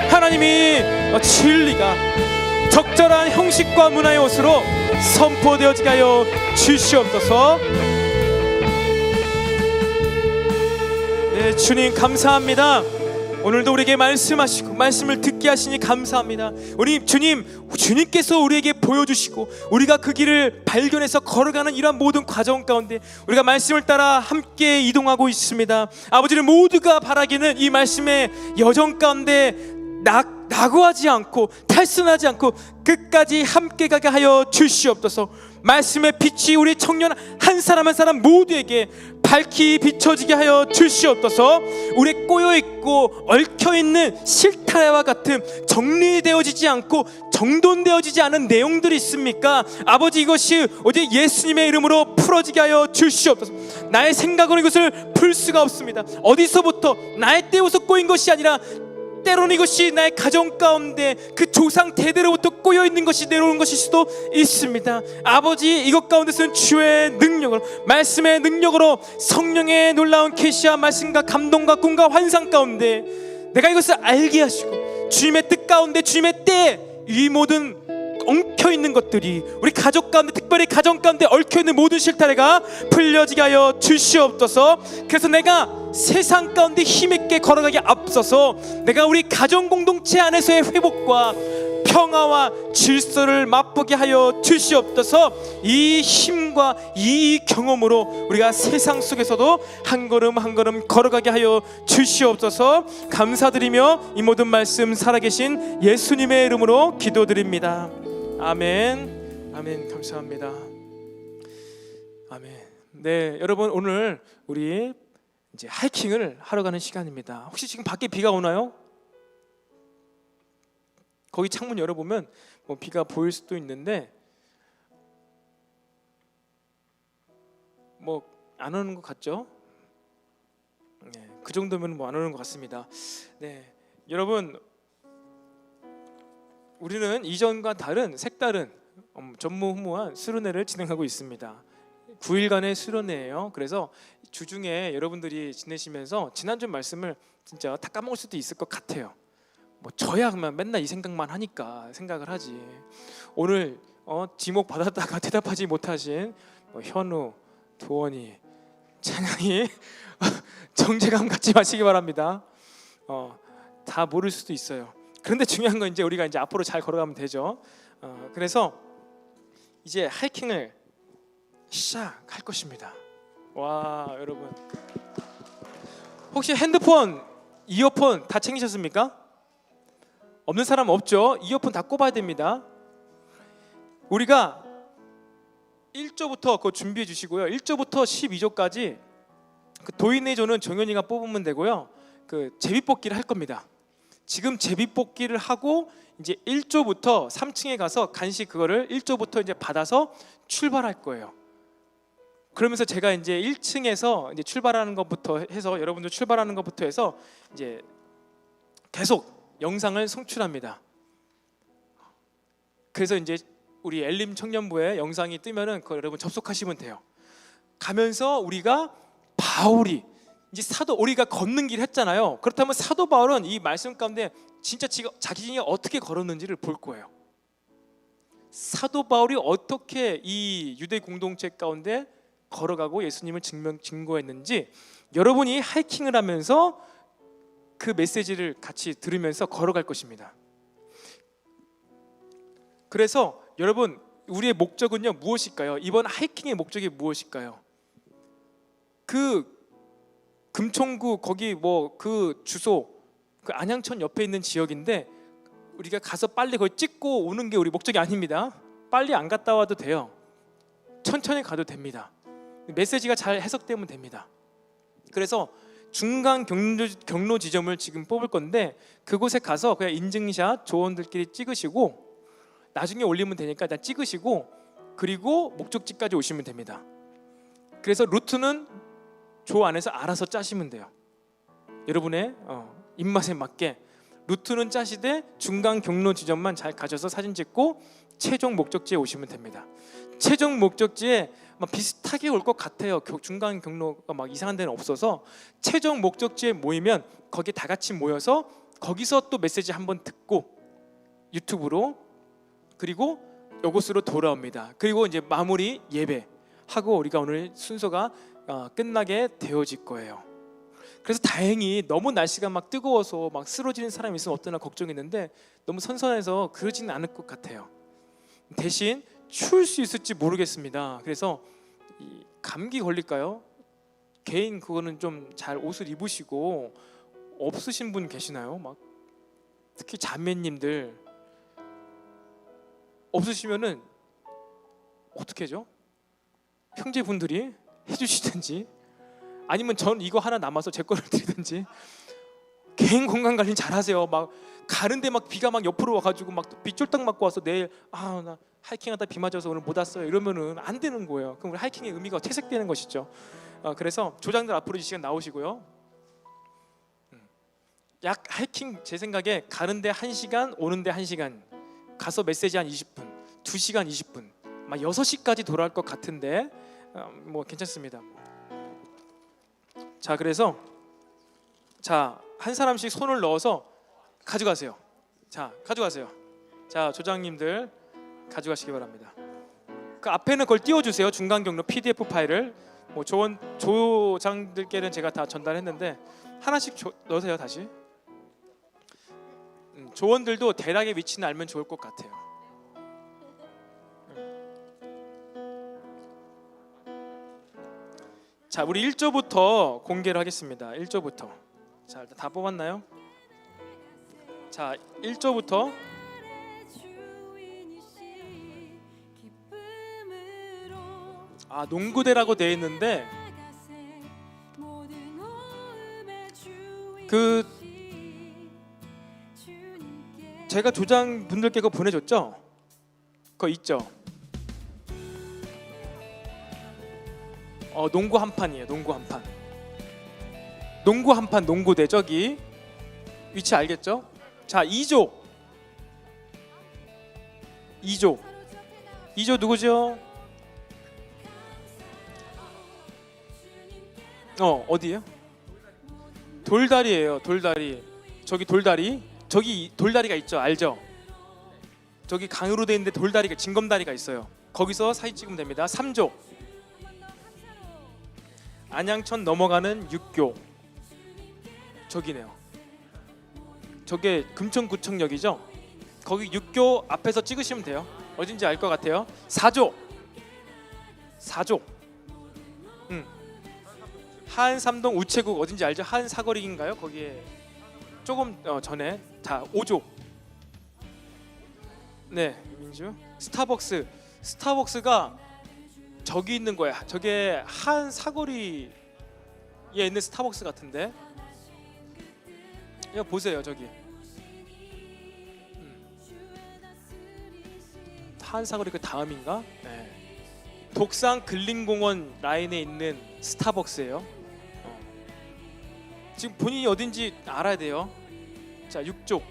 하나님이 진리가 적절한 형식과 문화의 옷으로 선포되어지게 하여 주시옵소서. 주님 감사합니다. 오늘도 우리에게 말씀하시고 말씀을 듣게 하시니 감사합니다. 우리 주님께서 우리에게 보여주시고 우리가 그 길을 발견해서 걸어가는 이러한 모든 과정 가운데 우리가 말씀을 따라 함께 이동하고 있습니다. 아버지를 모두가 바라기는 이 말씀의 여정 가운데 낙오하지 않고 탈선하지 않고 끝까지 함께 가게 하여 주시옵소서. 말씀의 빛이 우리 청년 한 사람 한 사람 모두에게 밝히 비춰지게 하여 주시옵소서. 우리 꼬여있고 얽혀있는 실타래와 같은 정리되어지지 않고 정돈되어지지 않은 내용들이 있습니까? 아버지, 이것이 어제 예수님의 이름으로 풀어지게 하여 주시옵소서. 나의 생각으로 이것을 풀 수가 없습니다. 어디서부터 나의 때에서 꼬인 것이 아니라 때로는 이것이 나의 가정 가운데 그 조상 대대로부터 꼬여있는 것이 내려오는 것일 수도 있습니다. 아버지, 이것 가운데서는 주의 능력으로, 말씀의 능력으로, 성령의 놀라운 계시와 말씀과 감동과 꿈과 환상 가운데 내가 이것을 알게 하시고, 주님의 뜻 가운데, 주님의 때에 이 모든 엉켜있는 것들이 우리 가족 가운데, 특별히 가정 가운데 얽혀있는 모든 실타래가 풀려지게 하여 주시옵소서. 그래서 내가 세상 가운데 힘있게 걸어가기 앞서서 내가 우리 가정 공동체 안에서의 회복과 평화와 질서를 맛보게 하여 주시옵소서. 이 힘과 이 경험으로 우리가 세상 속에서도 한 걸음 한 걸음 걸어가게 하여 주시옵소서. 감사드리며 이 모든 말씀 살아계신 예수님의 이름으로 기도드립니다. 아멘. 아멘. 감사합니다. 아멘. 네, 여러분, 오늘 우리 이제 하이킹을 하러 가는 시간입니다. 혹시 지금 밖에 비가 오나요? 거기 창문 열어보면 뭐 비가 보일 수도 있는데 뭐 안 오는 것 같죠? 네, 그 정도면 뭐 안 오는 것 같습니다. 네, 여러분, 우리는 이전과 다른 색다른 전무후무한 수련회를 진행하고 있습니다. 9일간의 수련회예요. 그래서 주중에 여러분들이 지내시면서 지난주 말씀을 진짜 다 까먹을 수도 있을 것 같아요. 뭐 저야 그만 맨날 이 생각만 하니까 생각을 하지. 오늘 지목 받았다가 대답하지 못하신 현우, 도원이, 찬양이 정죄감 갖지 마시기 바랍니다. 다 모를 수도 있어요. 그런데 중요한 건 이제 우리가 이제 앞으로 잘 걸어가면 되죠. 그래서 이제 하이킹을 시작할 것입니다. 와, 여러분, 혹시 핸드폰, 이어폰 다 챙기셨습니까? 없는 사람 없죠? 이어폰 다 꼽아야 됩니다. 우리가 1조부터 그거 준비해 주시고요. 1조부터 12조까지 그 도인의조는 정현이가 뽑으면 되고요. 그 제비뽑기를 할 겁니다. 지금 제비뽑기를 하고 이제 1조부터 3층에 가서 간식 그거를 1조부터 이제 받아서 출발할 거예요. 그러면서 제가 이제 1층에서 이제 출발하는 것부터 해서 여러분들 출발하는 것부터 해서 이제 계속 영상을 송출합니다. 그래서 이제 우리 엘림 청년부에 영상이 뜨면은 그거 여러분 접속하시면 돼요. 가면서 우리가 바울이 이제 사도, 우리가 걷는 길 했잖아요. 그렇다면 사도 바울은 이 말씀 가운데 진짜 자신이 어떻게 걸었는지를 볼 거예요. 사도 바울이 어떻게 이 유대 공동체 가운데 걸어가고 예수님을 증거했는지 여러분이 하이킹을 하면서 그 메시지를 같이 들으면서 걸어갈 것입니다. 그래서 여러분, 우리의 목적은요 무엇일까요? 이번 하이킹의 목적이 무엇일까요? 그 금총구 거기 뭐 그 주소, 그 안양천 옆에 있는 지역인데 우리가 가서 빨리 거기 찍고 오는 게 우리 목적이 아닙니다. 빨리 안 갔다 와도 돼요. 천천히 가도 됩니다. 메시지가 잘 해석되면 됩니다. 그래서 중간 경로 지점을 지금 뽑을 건데 그곳에 가서 그냥 인증샷 조원들끼리 찍으시고 나중에 올리면 되니까 일단 찍으시고 그리고 목적지까지 오시면 됩니다. 그래서 루트는 조 안에서 알아서 짜시면 돼요. 여러분의 입맛에 맞게 루트는 짜시되 중간 경로 지점만 잘 가셔서 사진 찍고 최종 목적지에 오시면 됩니다. 최종 목적지에 막 비슷하게 올 것 같아요. 중간 경로가 막 이상한 데는 없어서 최종 목적지에 모이면 거기 다 같이 모여서 거기서 또 메시지 한번 듣고 유튜브로 그리고 이곳으로 돌아옵니다. 그리고 이제 마무리 예배 하고 우리가 오늘 순서가 끝나게 되어질 거예요. 그래서 다행히 너무 날씨가 막 뜨거워서 막 쓰러지는 사람이 있으면 어떠나 걱정했는데 너무 선선해서 그러지는 않을 것 같아요. 대신 추울 수 있을지 모르겠습니다. 그래서 감기 걸릴까요? 개인 그거는 좀 잘 옷을 입으시고 없으신 분 계시나요? 막 특히 자매님들 없으시면은 어떻게 하죠? 형제분들이 해주시든지 아니면 전 이거 하나 남아서 제 거를 드리든지. 개인 공간 관리 잘하세요. 막 가는데 막 비가 막 옆으로 와가지고 막 비 쫄딱 맞고 와서 내일 나 하이킹하다 비 맞아서 오늘 못 왔어요 이러면은 안 되는 거예요. 그럼 우리 하이킹의 의미가 퇴색되는 것이죠. 그래서 조장들 앞으로 이 시간 나오시고요. 약 하이킹 제 생각에 가는데 1시간 오는데 1시간, 가서 메시지 한 20분, 2시간 20분, 막 6시까지 돌아올 것 같은데 뭐 괜찮습니다. 자, 그래서 한 사람씩 손을 넣어서 가져가세요. 자, 가져가세요. 자, 조장님들 가져가시기 바랍니다. 그 앞에는 그걸 띄워주세요. 중간 경로 PDF 파일을. 뭐 조장들께는 제가 다 전달했는데 하나씩 넣으세요. 다시. 조원들도 대략의 위치는 알면 좋을 것 같아요. 자, 우리 1조부터 공개를 하겠습니다. 1조부터. 자, 일단 다 뽑았나요? 자, 1조부터 농구대라고 되어 있는데 제가 조장 분들께 그거 보내줬죠? 그거 있죠? 농구 한 판이에요. 농구 한 판. 농구 한 판, 농구대. 저기 위치 알겠죠? 자, 2조 누구죠? 어디예요? 돌다리예요. 돌다리. 저기 돌다리가 있죠. 알죠? 저기 강으로 돼 있는데 돌다리가, 징검다리가 있어요. 거기서 사진 찍으면 됩니다. 3조. 안양천 넘어가는 6교. 저기네요. 저게 금천구청역이죠? 거기 6교 앞에서 찍으시면 돼요. 어딘지 알 것 같아요. 4조. 하안삼동 우체국 어딘지 알죠? 하안사거리인가요? 거기에 조금 전에. 다 5조. 네, 민주. 스타벅스가 저기 있는 거야. 저게 하안사거리에 있는 스타벅스 같은데. 이거 보세요. 저기 하안사거리 그 다음인가? 네. 독산 근린공원 라인에 있는 스타벅스예요. 지금 본인이 어딘지 알아야 돼요. 자, 6조.